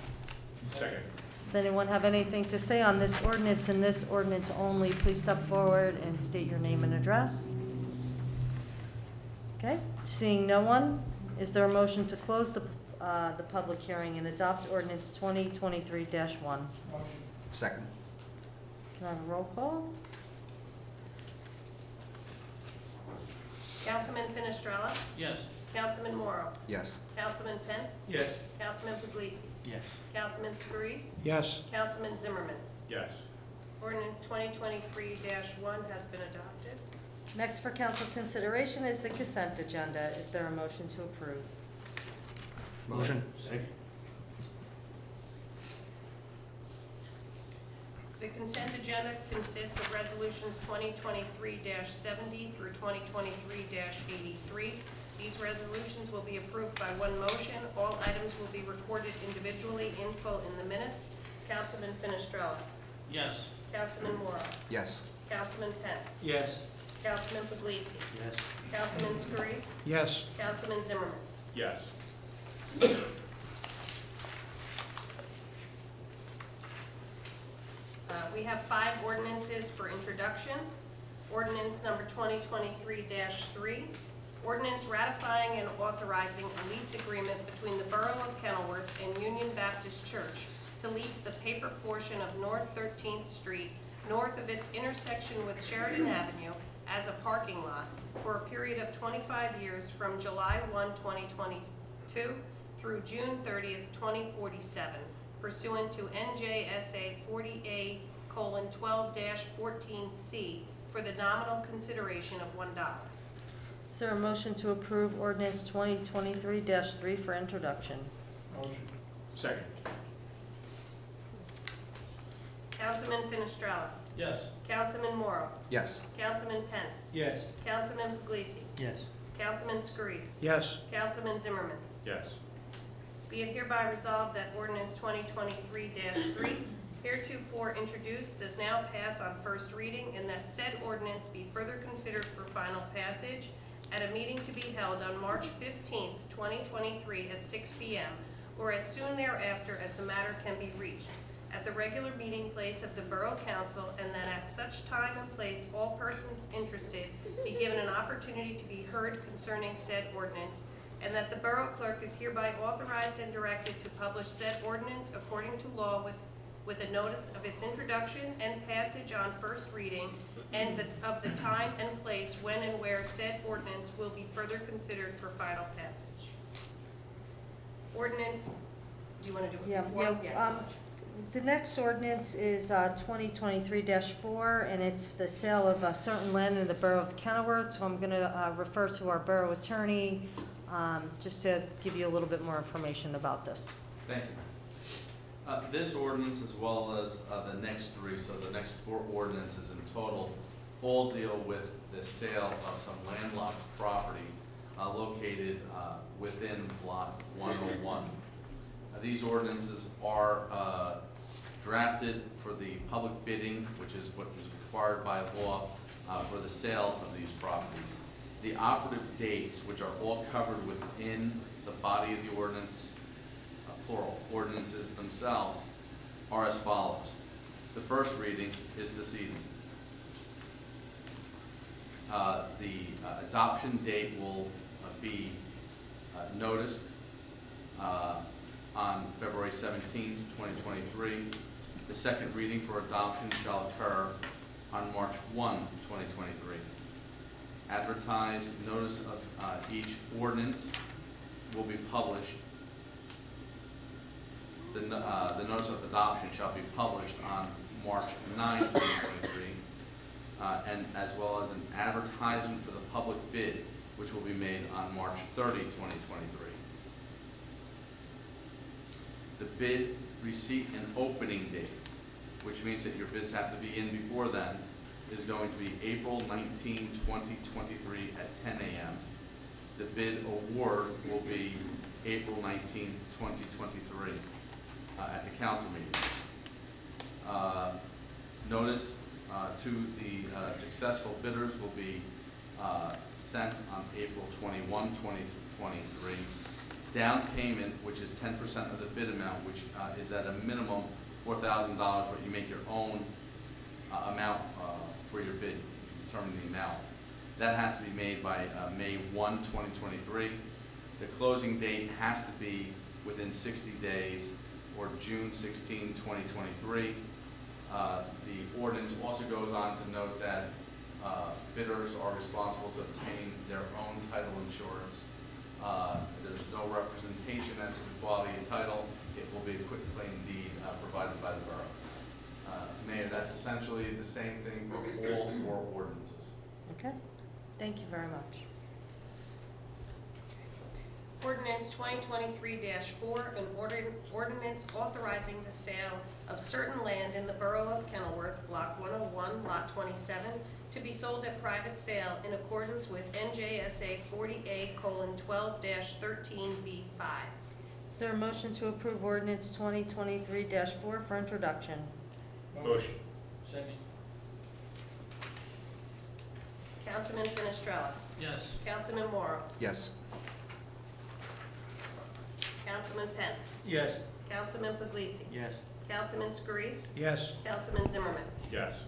[SPEAKER 6] Second.
[SPEAKER 1] Does anyone have anything to say on this ordinance and this ordinance only? Please step forward and state your name and address. Okay, seeing no one, is there a motion to close the public hearing and adopt ordinance 2023-1?
[SPEAKER 4] Motion.
[SPEAKER 8] Second?
[SPEAKER 1] Can I have a roll call?
[SPEAKER 3] Councilman Finestrella,
[SPEAKER 4] Yes.
[SPEAKER 3] Councilman Morrow,
[SPEAKER 8] Yes.
[SPEAKER 3] Councilman Pence,
[SPEAKER 4] Yes.
[SPEAKER 3] Councilman Puglisi,
[SPEAKER 5] Yes.
[SPEAKER 3] Councilman Scarice,
[SPEAKER 10] Yes.
[SPEAKER 3] Councilman Zimmerman.
[SPEAKER 6] Yes.
[SPEAKER 3] Ordinance 2023-1 has been adopted.
[SPEAKER 1] Next for council consideration is the consent agenda. Is there a motion to approve?
[SPEAKER 8] Motion?
[SPEAKER 5] Second.
[SPEAKER 3] The consent agenda consists of resolutions 2023-70 through 2023-83. These resolutions will be approved by one motion. All items will be recorded individually in full in the minutes. Councilman Finestrella,
[SPEAKER 4] Yes.
[SPEAKER 3] Councilman Morrow,
[SPEAKER 8] Yes.
[SPEAKER 3] Councilman Pence,
[SPEAKER 4] Yes.
[SPEAKER 3] Councilman Puglisi,
[SPEAKER 5] Yes.
[SPEAKER 3] Councilman Scarice,
[SPEAKER 10] Yes.
[SPEAKER 3] Councilman Zimmerman.
[SPEAKER 6] Yes.
[SPEAKER 3] We have 5 ordinances for introduction. Ordinance number 2023-3, ordinance ratifying and authorizing a lease agreement between the Borough of Kenilworth and Union Baptist Church to lease the paper portion of North 13th Street, north of its intersection with Sheridan Avenue, as a parking lot for a period of 25 years from July 1, 2022 through June 30th, 2047, pursuant to NJSA 40A:12-14C for the nominal consideration of $1.
[SPEAKER 1] Is there a motion to approve ordinance 2023-3 for introduction?
[SPEAKER 4] Motion.
[SPEAKER 6] Second.
[SPEAKER 3] Councilman Finestrella,
[SPEAKER 4] Yes.
[SPEAKER 3] Councilman Morrow,
[SPEAKER 8] Yes.
[SPEAKER 3] Councilman Pence,
[SPEAKER 4] Yes.
[SPEAKER 3] Councilman Puglisi,
[SPEAKER 5] Yes.
[SPEAKER 3] Councilman Scarice,
[SPEAKER 10] Yes.
[SPEAKER 3] Councilman Zimmerman.
[SPEAKER 6] Yes.
[SPEAKER 3] Be it hereby resolved that ordinance 2023-3, heretofore introduced, does now pass on first reading, and that said ordinance be further considered for final passage at a meeting to be held on March 15th, 2023 at 6 p.m., or as soon thereafter as the matter can be reached, at the regular meeting place of the Borough Council, and that at such time and place all persons interested be given an opportunity to be heard concerning said ordinance, and that the Borough Clerk is hereby authorized and directed to publish said ordinance according to law with a notice of its introduction and passage on first reading, and of the time and place when and where said ordinance will be further considered for final passage. Ordinance, do you want to do it before?
[SPEAKER 1] The next ordinance is 2023-4, and it's the sale of certain land in the Borough of Kenilworth. So I'm going to refer to our borough attorney just to give you a little bit more information about this.
[SPEAKER 11] Thank you. This ordinance, as well as the next three, so the next four ordinances in total, all deal with the sale of some landlocked property located within Block 101. These ordinances are drafted for the public bidding, which is what is required by law for the sale of these properties. The operative dates, which are all covered within the body of the ordinance, plural, ordinances themselves, are as follows. The first reading is this evening. The adoption date will be noticed on February 17, 2023. The second reading for adoption shall occur on March 1, 2023. Advertised notice of each ordinance will be published. The notice of adoption shall be published on March 9, 2023, and as well as an advertisement for the public bid, which will be made on March 30, 2023. The bid receipt and opening date, which means that your bids have to be in before then, is going to be April 19, 2023 at 10 a.m. The bid award will be April 19, 2023 at the council meeting. Notice to the successful bidders will be sent on April 21, 2023. Down payment, which is 10% of the bid amount, which is at a minimum $4,000, but you make your own amount for your bid, you determine the amount. That has to be made by May 1, 2023. The closing date has to be within 60 days or June 16, 2023. The ordinance also goes on to note that bidders are responsible to obtain their own title insurance. There's no representation as to the quality of title. It will be a quick claim deed provided by the borough. Mayor, that's essentially the same thing for all four ordinances.
[SPEAKER 1] Okay, thank you very much.
[SPEAKER 3] Ordinance 2023-4, an ordinance authorizing the sale of certain land in the Borough of Kenilworth, Block 101, Lot 27, to be sold at private sale in accordance with NJSA 40A:12-13B5.
[SPEAKER 1] Is there a motion to approve ordinance 2023-4 for introduction?
[SPEAKER 6] Motion.
[SPEAKER 4] Second.
[SPEAKER 3] Councilman Finestrella.
[SPEAKER 4] Yes.
[SPEAKER 3] Councilman Morrow.
[SPEAKER 8] Yes.
[SPEAKER 3] Councilman Pence.
[SPEAKER 5] Yes.
[SPEAKER 3] Councilman Puglisi.
[SPEAKER 5] Yes.
[SPEAKER 3] Councilman Scarice.
[SPEAKER 10] Yes.
[SPEAKER 3] Councilman Zimmerman.
[SPEAKER 6] Yes.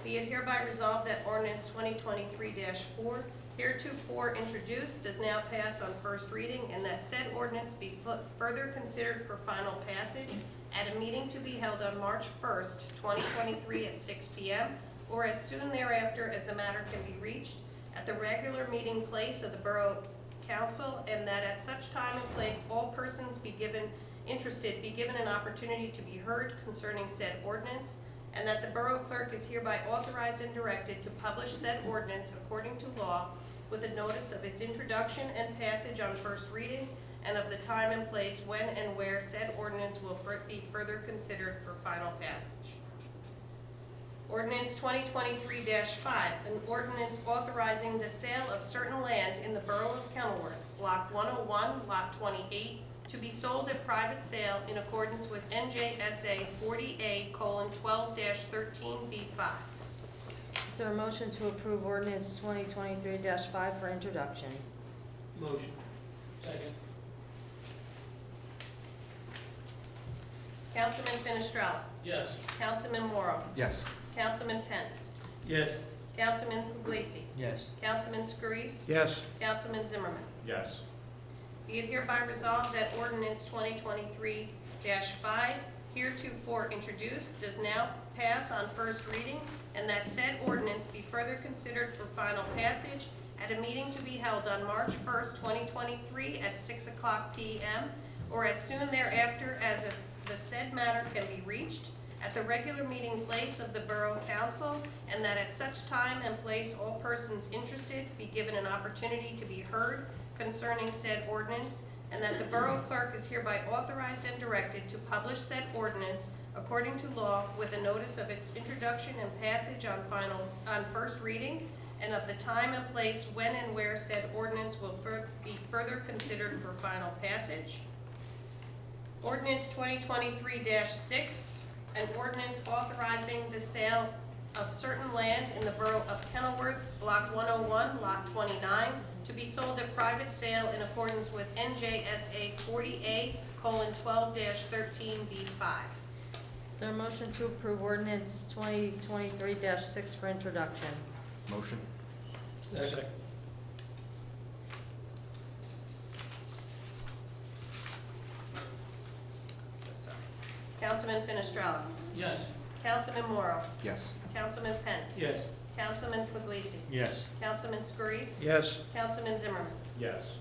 [SPEAKER 3] Be it hereby resolved that ordinance 2023-4, heretofore introduced, does now pass on first reading, and that said ordinance be further considered for final passage at a meeting to be held on March 1st, 2023 at 6 p.m., or as soon thereafter as the matter can be reached, at the regular meeting place of the Borough Council, and that at such time and place all persons interested be given an opportunity to be heard concerning said ordinance, and that the Borough Clerk is hereby authorized and directed to publish said ordinance according to law with a notice of its introduction and passage on first reading, and of the time and place when and where said ordinance will be further considered for final passage. Ordinance 2023-5, an ordinance authorizing the sale of certain land in the Borough of Kenilworth, Block 101, Lot 28, to be sold at private sale in accordance with NJSA 40A:12-13B5.
[SPEAKER 1] Is there a motion to approve ordinance 2023-5 for introduction?
[SPEAKER 9] Motion.
[SPEAKER 4] Second.
[SPEAKER 3] Councilman Finestrella,
[SPEAKER 4] Yes.
[SPEAKER 3] Councilman Morrow,
[SPEAKER 8] Yes.
[SPEAKER 3] Councilman Pence,
[SPEAKER 5] Yes.
[SPEAKER 3] Councilman Puglisi,
[SPEAKER 5] Yes.
[SPEAKER 3] Councilman Scarice,
[SPEAKER 10] Yes.
[SPEAKER 3] Councilman Zimmerman.
[SPEAKER 6] Yes.
[SPEAKER 3] Be it hereby resolved that ordinance 2023-5, heretofore introduced, does now pass on first reading, and that said ordinance be further considered for final passage at a meeting to be held on March 1st, 2023 at 6:00 p.m. or as soon thereafter as the said matter can be reached at the regular meeting place of the Borough Council, and that at such time and place all persons interested be given an opportunity to be heard concerning said ordinance, and that the Borough Clerk is hereby authorized and directed to publish said ordinance according to law with a notice of its introduction and passage on first reading, and of the time and place when and where said ordinance will be further considered for final passage. Ordinance 2023-6, an ordinance authorizing the sale of certain land in the Borough of Kenilworth, Block 101, Lot 29, to be sold at private sale in accordance with NJSA 40A:12-13B5.
[SPEAKER 1] Is there a motion to approve ordinance 2023-6 for introduction?
[SPEAKER 8] Motion.
[SPEAKER 10] Second.
[SPEAKER 3] So sorry. Councilman Finestrella,
[SPEAKER 4] Yes.
[SPEAKER 3] Councilman Morrow,
[SPEAKER 8] Yes.
[SPEAKER 3] Councilman Pence,
[SPEAKER 4] Yes.
[SPEAKER 3] Councilman Puglisi,
[SPEAKER 5] Yes.
[SPEAKER 3] Councilman Scarice,
[SPEAKER 10] Yes.
[SPEAKER 3] Councilman Zimmerman.
[SPEAKER 6] Yes.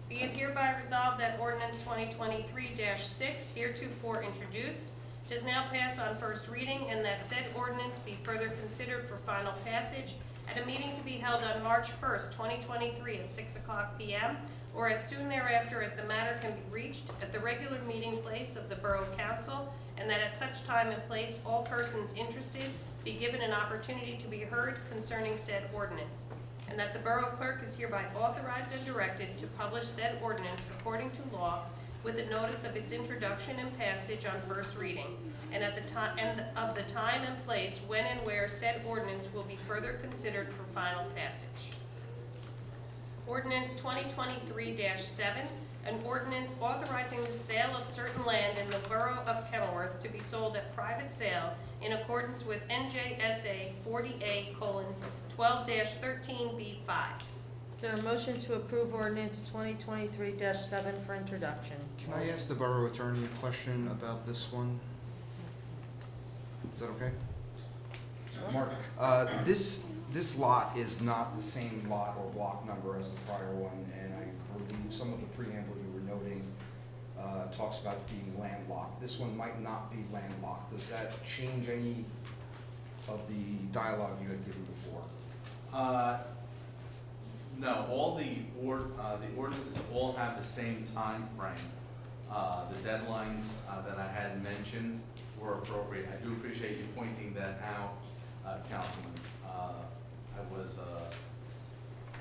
[SPEAKER 3] Be it hereby resolved that ordinance 2023-6, heretofore introduced, does now pass on first reading, and that said ordinance be further considered for final passage at a meeting to be held on March 1st, 2023 at 6:00 p.m. or as soon thereafter as the matter can be reached at the regular meeting place of the Borough Council, and that at such time and place all persons interested be given an opportunity to be heard concerning said ordinance, and that the Borough Clerk is hereby authorized and directed to publish said ordinance according to law with a notice of its introduction and passage on first reading, and at the time of the time and place when and where said ordinance will be further considered for final passage. Ordinance 2023-7, an ordinance authorizing the sale of certain land in the Borough of Kenilworth to be sold at private sale in accordance with NJSA 40A:12-13B5.
[SPEAKER 1] Is there a motion to approve ordinance 2023-7 for introduction?
[SPEAKER 8] Can I ask the borough attorney a question about this one? Is that okay? Mark, this lot is not the same lot or block number as the prior one, and I believe some of the preamble you were noting talks about being landlocked. This one might not be landlocked. Does that change any of the dialogue you had given before?
[SPEAKER 11] No, all the ordinances all have the same time frame. The deadlines that I had mentioned were appropriate. I do appreciate you pointing that out, Councilman. I was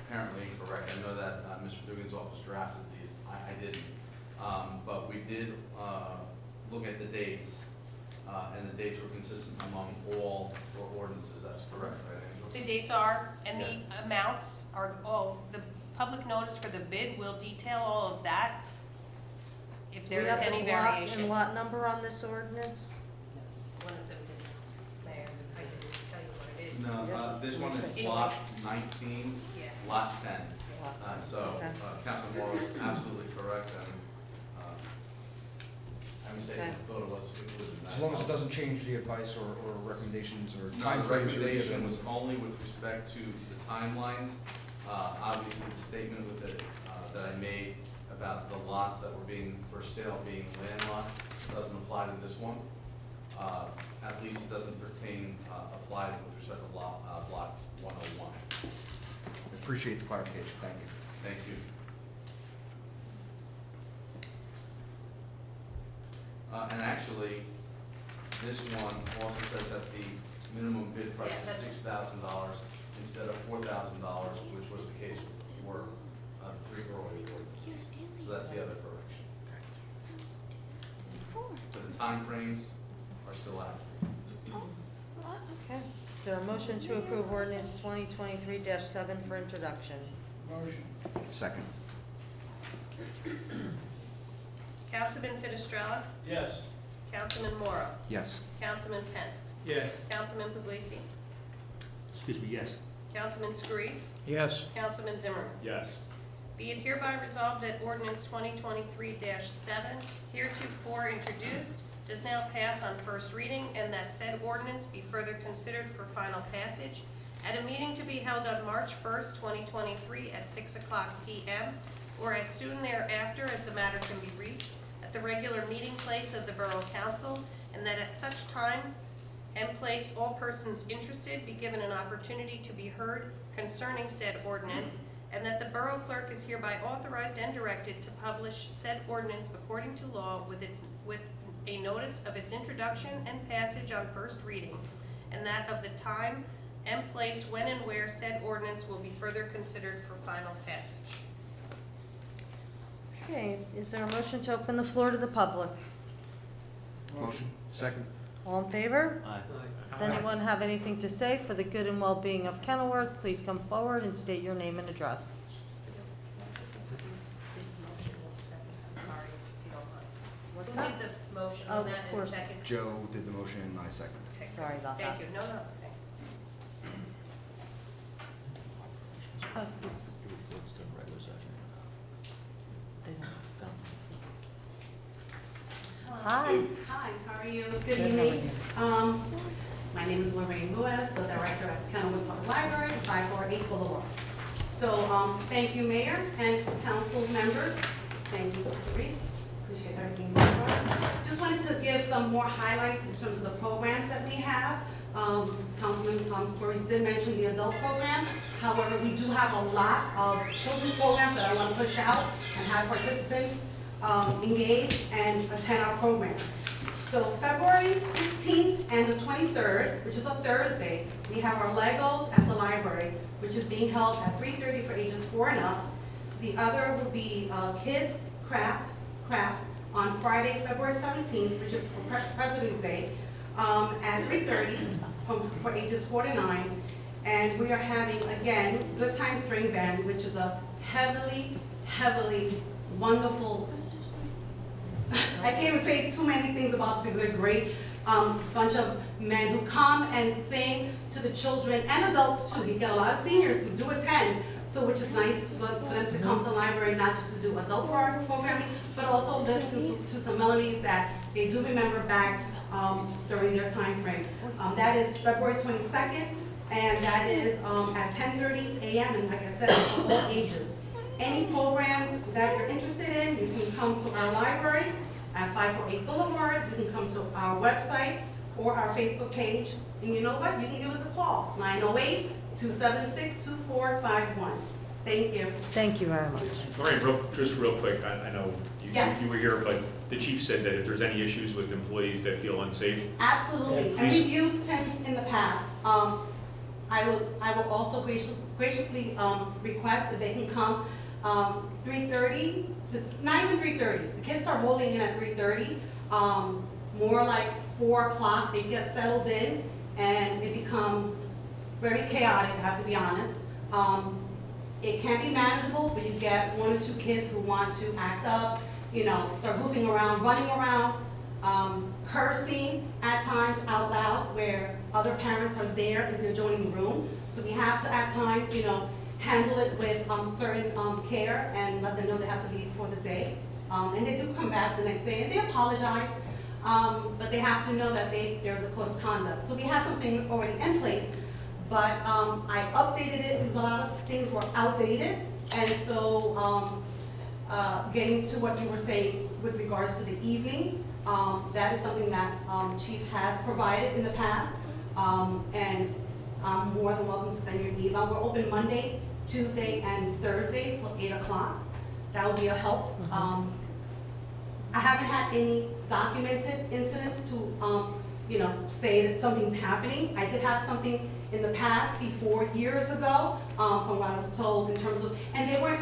[SPEAKER 11] apparently incorrect. I know that Mr. Dugan's office drafted these. I didn't. But we did look at the dates, and the dates were consistent among all four ordinances. That's correct, right, Angela?
[SPEAKER 3] The dates are, and the amounts are all, the public notice for the bid will detail all of that, if there is any
[SPEAKER 1] Do we have the block
[SPEAKER 3] variation.
[SPEAKER 1] and lot number on this ordinance?
[SPEAKER 3] One of them didn't. Mayor, I can tell you what it is.
[SPEAKER 11] No, this one is
[SPEAKER 3] Yeah.
[SPEAKER 11] block 19,
[SPEAKER 3] Yeah.
[SPEAKER 11] lot 10. So,
[SPEAKER 1] Okay.
[SPEAKER 11] Councilman Morrow is absolutely correct, and, I would say
[SPEAKER 1] Okay.
[SPEAKER 11] the photo was included in that.
[SPEAKER 8] As long as it doesn't change the advice or recommendations or
[SPEAKER 11] No, the
[SPEAKER 8] timeframes you're
[SPEAKER 11] recommendation
[SPEAKER 8] given.
[SPEAKER 11] was only with respect to the timelines. Obviously, the statement with it, that I made about the lots that were being, for sale being landlocked doesn't apply to this one. At least it doesn't pertain, apply with respect to block 101.
[SPEAKER 8] Appreciate the clarification, thank you.
[SPEAKER 11] Thank you. And actually, this one also says that the minimum bid price
[SPEAKER 3] Yeah,
[SPEAKER 11] is $6,000 instead of $4,000, which was the case for the three earlier ordinances. So that's the other correction. But the timeframes are still accurate.
[SPEAKER 1] Okay. Is there a motion to approve ordinance 2023-7 for introduction?
[SPEAKER 4] Motion.
[SPEAKER 8] Second.
[SPEAKER 3] Councilman Finestrella,
[SPEAKER 4] Yes.
[SPEAKER 3] Councilman Moro,
[SPEAKER 8] Yes.
[SPEAKER 3] Councilman Pence,
[SPEAKER 4] Yes.
[SPEAKER 3] Councilman Puglisi,
[SPEAKER 5] Excuse me, yes.
[SPEAKER 3] Councilman Scurese,
[SPEAKER 10] Yes.
[SPEAKER 3] Councilman Zimmerman.
[SPEAKER 6] Yes.
[SPEAKER 3] Be it hereby resolved that ordinance 2023-7, heretofore introduced, does now pass on first reading, and that said ordinance be further considered for final passage at a meeting to be held on March 1st, 2023 at 6:00 p.m. or as soon thereafter as the matter can be reached at the regular meeting place of the Borough Council, and that at such time and place all persons interested be given an opportunity to be heard concerning said ordinance, and that the Borough Clerk is hereby authorized and directed to publish said ordinance according to law with a notice of its introduction and passage on first reading, and that of the time and place when and where said ordinance will be further considered for final passage.
[SPEAKER 1] Okay, is there a motion to open the floor to the public?
[SPEAKER 8] Motion. Second.
[SPEAKER 1] All in favor?
[SPEAKER 5] Aye.
[SPEAKER 1] Does anyone have anything to say for the good and well-being of Kenilworth? Please come forward and state your name and address.
[SPEAKER 3] Sorry, if you don't mind.
[SPEAKER 1] What's
[SPEAKER 3] Who
[SPEAKER 1] that?
[SPEAKER 3] did the motion
[SPEAKER 1] Oh,
[SPEAKER 3] on
[SPEAKER 1] of
[SPEAKER 3] that and
[SPEAKER 1] course.
[SPEAKER 3] second?
[SPEAKER 8] Joe did the motion and I second.
[SPEAKER 3] Okay.
[SPEAKER 1] Sorry about that.
[SPEAKER 3] Thank you. No, thanks.
[SPEAKER 1] Oh, Hi.
[SPEAKER 12] Hi, how are you? Good evening. My name is Lorraine Lewis, the director at Kenilworth Public Library, 548 Boulevard. So, thank you, Mayor and council members. Thank you, Mr. Reese. Appreciate everything you've done. Just wanted to give some more highlights in terms of the programs that we have. Councilman Scurese did mention the adult program. However, we do have a lot of children's programs that I want to push out and have participants engage and attend our program. So February 16th and the 23rd, which is a Thursday, we have our Legos at the library, which is being held at 3:30 for ages 4 and up. The other will be Kids Craft on Friday, February 17th, which is President's Day, at 3:30 for ages 4 to 9. And we are having, again, Good Time String Band, which is a heavily wonderful, I can't even say too many things about them because they're great. Bunch of men who come and sing to the children and adults too. We get a lot of seniors who do attend, so which is nice for them to come to the library, not just to do adult programming, but also listen to some melodies that they do remember back during their time frame. That is February 22nd, and that is at 10:30 a.m. and like I said, for all ages. Any programs that you're interested in, you can come to our library at 548 Boulevard. You can come to our website or our Facebook page. And you know what? You can give us a call, 908-276-2451. Thank you.
[SPEAKER 1] Thank you very much.
[SPEAKER 6] Lorraine, just real quick, I know
[SPEAKER 12] Yes.
[SPEAKER 6] you were here, but the chief said that if there's any issues with employees that feel unsafe,
[SPEAKER 12] Absolutely. And
[SPEAKER 6] Please.
[SPEAKER 12] we've used him in the past. I will also graciously request that they can come 3:30 to, not even 3:30. The kids start rolling in at 3:30. More like 4 o'clock, they get settled in and it becomes very chaotic, I have to be honest. It can be manageable, but you get 1 or 2 kids who want to act up, start goofing around, running around, cursing at times out loud where other parents are there in the adjoining room. So we have to at times, handle it with certain care and let them know they have to leave for the day. And they do come back the next day and they apologize, but they have to know that there's a code of conduct. So we have something already in place, but I updated it because a lot of things were outdated. And so getting to what you were saying with regards to the evening, that is something that Chief has provided in the past. And I'm more than welcome to send you an email. We're open Monday, Tuesday, and Thursday till 8 o'clock. That will be a help. I haven't had any documented incidents to, say that something's happening. I did have something in the past before, years ago, from what I was told in terms of, and it was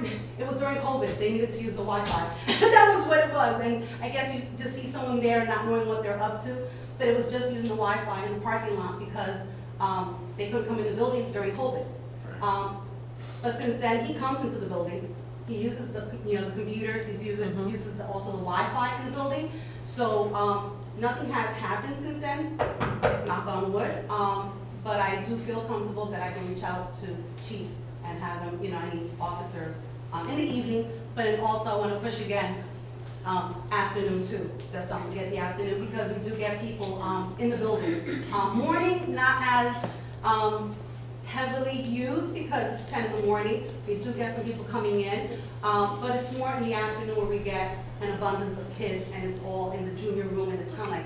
[SPEAKER 12] during COVID, they needed to use the Wi-Fi. That was what it was, and I guess you just see someone there not knowing what they're up to, but it was just using the Wi-Fi in the parking lot because they couldn't come in the building during COVID. But since then, he comes into the building, he uses the computers, uses also the Wi-Fi in the building. So Nothing has happened since then, knock on wood, but I do feel comfortable that I can reach out to chief and have him, you know, I need officers, in the evening, but then also I wanna push again, afternoon too. Let's not forget the afternoon, because we do get people, in the building. Morning, not as, heavily used because it's 10 in the morning. We do get some people coming in, but it's more in the afternoon where we get an abundance of kids, and it's all in the junior room, and it's kind of like,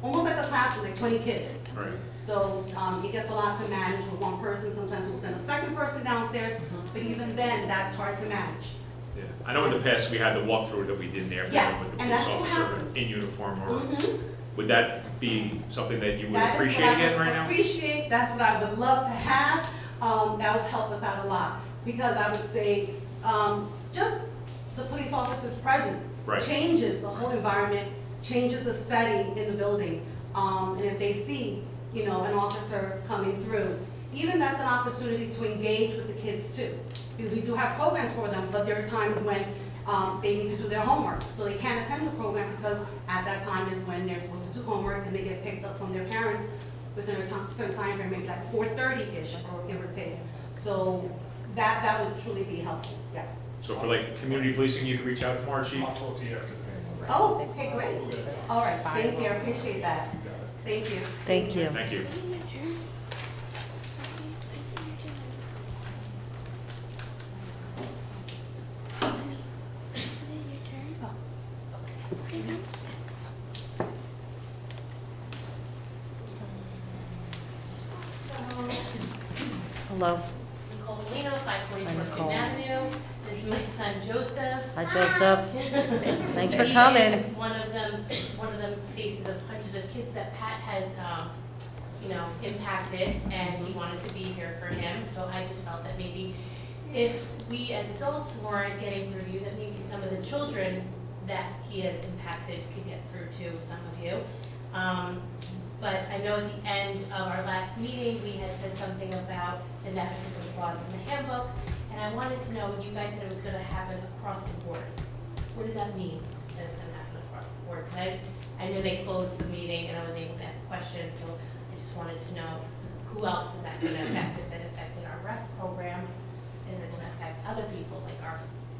[SPEAKER 12] almost like a classroom, like 20 kids.
[SPEAKER 6] Right.
[SPEAKER 12] So it gets a lot to manage with one person. Sometimes we'll send a second person downstairs, but even then, that's hard to manage.
[SPEAKER 6] Yeah. I know in the past we had the walkthrough that we did in the afternoon
[SPEAKER 12] Yes,
[SPEAKER 6] with the
[SPEAKER 12] and
[SPEAKER 6] police
[SPEAKER 12] that's what
[SPEAKER 6] officer
[SPEAKER 12] happens.
[SPEAKER 6] in uniform, or
[SPEAKER 12] Mhm.
[SPEAKER 6] would that be something that you would
[SPEAKER 12] That is what
[SPEAKER 6] appreciate
[SPEAKER 12] I
[SPEAKER 6] again
[SPEAKER 12] would
[SPEAKER 6] right now?
[SPEAKER 12] Appreciate, that's what I would love to have. That would help us out a lot, because I would say, just the police officer's presence
[SPEAKER 6] Right.
[SPEAKER 12] changes the whole environment, changes the setting in the building. And if they see, you know, an officer coming through, even that's an opportunity to engage with the kids too. Because we do have programs for them, but there are times when they need to do their homework. So they can't attend the program because at that time is when they're supposed to do homework, and they get picked up from their parents within a certain time frame, maybe like 4:30-ish or give or take. So that would truly be helpful, yes.
[SPEAKER 6] So for like community policing, you could reach out tomorrow, chief?
[SPEAKER 7] I'll talk to you after the meeting.
[SPEAKER 12] Oh, okay, great. All right, thank you, I appreciate that.
[SPEAKER 7] You got it.
[SPEAKER 12] Thank you.
[SPEAKER 1] Thank you.
[SPEAKER 6] Thank you.
[SPEAKER 1] Hello.
[SPEAKER 13] Nicole Molino,
[SPEAKER 1] Hi,
[SPEAKER 13] 544
[SPEAKER 1] Nicole.
[SPEAKER 13] Newton Avenue. This is my son Joseph.
[SPEAKER 1] Hi, Joseph. Thanks for
[SPEAKER 13] He
[SPEAKER 1] coming.
[SPEAKER 13] is one of them faces of hundreds of kids that Pat has, impacted, and he wanted to be here for him. So I just felt that maybe if we as adults weren't getting through you, that maybe some of the children that he has impacted could get through to some of you. But I know at the end of our last meeting, we had said something about the nepotism clause in the handbook, and I wanted to know, you guys said it was gonna happen across the board. What does that mean, that it's gonna happen across the board? 'Cause I knew they closed the meeting and I was able to ask questions, so I just wanted to know, who else is that gonna affect? If it affected our rec program, is it gonna affect other people, like our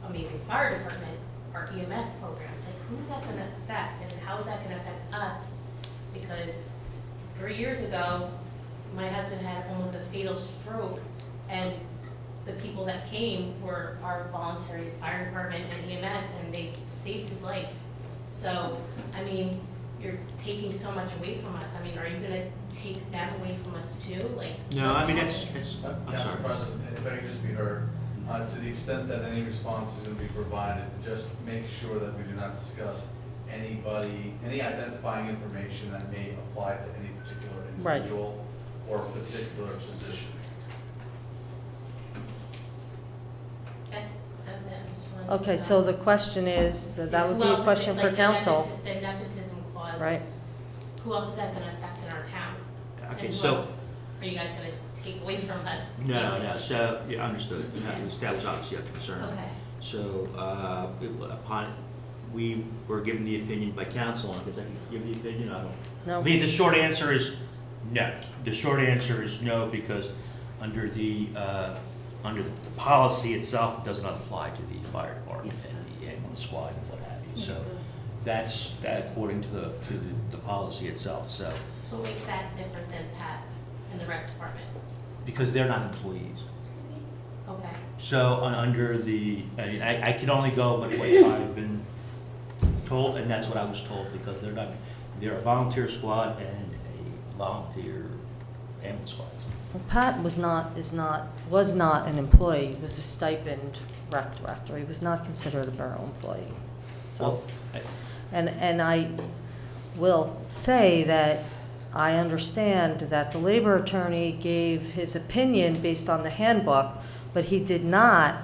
[SPEAKER 13] amazing fire department, our EMS programs? Like, who's that gonna affect, and how is that gonna affect us? Because 3 years ago, my husband had almost a fatal stroke, and the people that came were our voluntary fire department and EMS, and they saved his life. So, I mean, you're taking so much away from us. I mean, are you gonna take that away from us too? Like,
[SPEAKER 5] No, I mean, it's, I'm
[SPEAKER 11] Council
[SPEAKER 5] sorry.
[SPEAKER 11] President, if I could just be heard, to the extent that any response is going to be provided, just make sure that we do not discuss any identifying information that may apply to any particular
[SPEAKER 1] Right.
[SPEAKER 11] individual or particular position.
[SPEAKER 13] that was it. I just wanted to
[SPEAKER 1] Okay, so the question is, that would be
[SPEAKER 13] Who
[SPEAKER 1] a
[SPEAKER 13] else is
[SPEAKER 1] question
[SPEAKER 13] it?
[SPEAKER 1] for
[SPEAKER 13] Like,
[SPEAKER 1] council,
[SPEAKER 13] The nepotism clause.
[SPEAKER 1] right?
[SPEAKER 13] Who else is that gonna affect in our town?
[SPEAKER 5] Okay,
[SPEAKER 13] And who
[SPEAKER 5] so,
[SPEAKER 13] else are you guys gonna take away from us?
[SPEAKER 5] no, so, yeah, understood. And that was obviously a concern.
[SPEAKER 13] Okay.
[SPEAKER 5] So, we were given the opinion by council, and I guess I can give the opinion, I don't.
[SPEAKER 1] No.
[SPEAKER 5] The short answer is no. The short answer is no, because under the policy itself, it does not apply to the fire department and the ambulance squad and what have you. So that's according to the policy itself, so,
[SPEAKER 13] So what makes that different than Pat and the rec department?
[SPEAKER 5] because they're not employees.
[SPEAKER 13] Okay.
[SPEAKER 5] So under the, I mean, I can only go by what I've been told, and that's what I was told, because they're a volunteer squad and a volunteer ambulance squad.
[SPEAKER 1] Well, Pat was not an employee, he was a stipend rec director, he was not considered a borough employee. So,
[SPEAKER 5] Well,
[SPEAKER 1] and I will say that I understand that the labor attorney gave his opinion based on the handbook, but he did not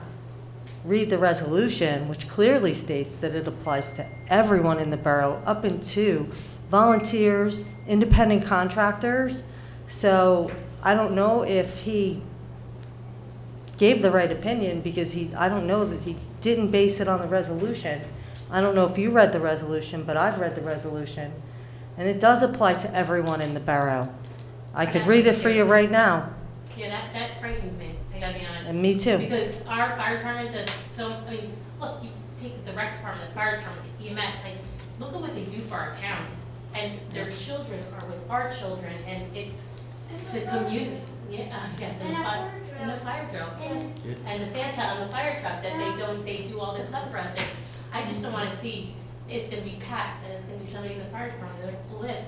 [SPEAKER 1] read the resolution, which clearly states that it applies to everyone in the borough, up into volunteers, independent contractors. So I don't know if he gave the right opinion, because I don't know that he didn't base it on the resolution. I don't know if you read the resolution, but I've read the resolution. And it does apply to everyone in the borough. I could
[SPEAKER 13] Yeah.
[SPEAKER 1] read it for you right now,
[SPEAKER 13] Yeah, that frightens me, I gotta be honest.
[SPEAKER 1] and me too.
[SPEAKER 13] Because our fire department does so, I mean, look, you take the rec department, the fire department, the EMS, like, look at what they do for our town. And their children are with our children, and it's a community, yes, and the fire drill.
[SPEAKER 9] Yeah.
[SPEAKER 13] And the Santa on the fire truck, that they do all this stuff for us, and I just don't wanna see, it's gonna be packed, and it's gonna be somebody in the fire department, they're police,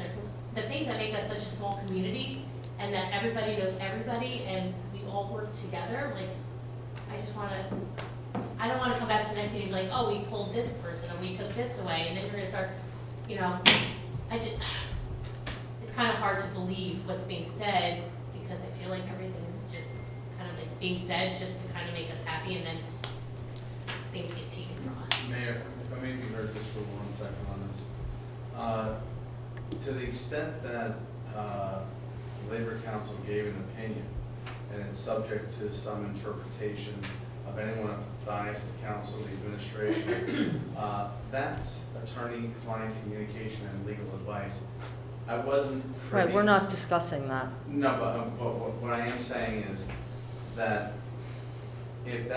[SPEAKER 13] the things that make us such a small community, and that everybody knows everybody, and we all work together, like, I don't wanna come back to the next meeting like, oh, we pulled this person, or we took this away, and then we're gonna start, it's kinda hard to believe what's being said, because I feel like everything's just kind of like being said just to kind of make us happy, and then things get taken from us.
[SPEAKER 11] Mayor, if I may be heard just for 1 second on this. To the extent that Labor Council gave an opinion, and it's subject to some interpretation of anyone biased to council, the administration, that's attorney-client communication and legal advice. I wasn't privy.
[SPEAKER 1] Right, we're not discussing that.
[SPEAKER 11] No, but what I am saying is that if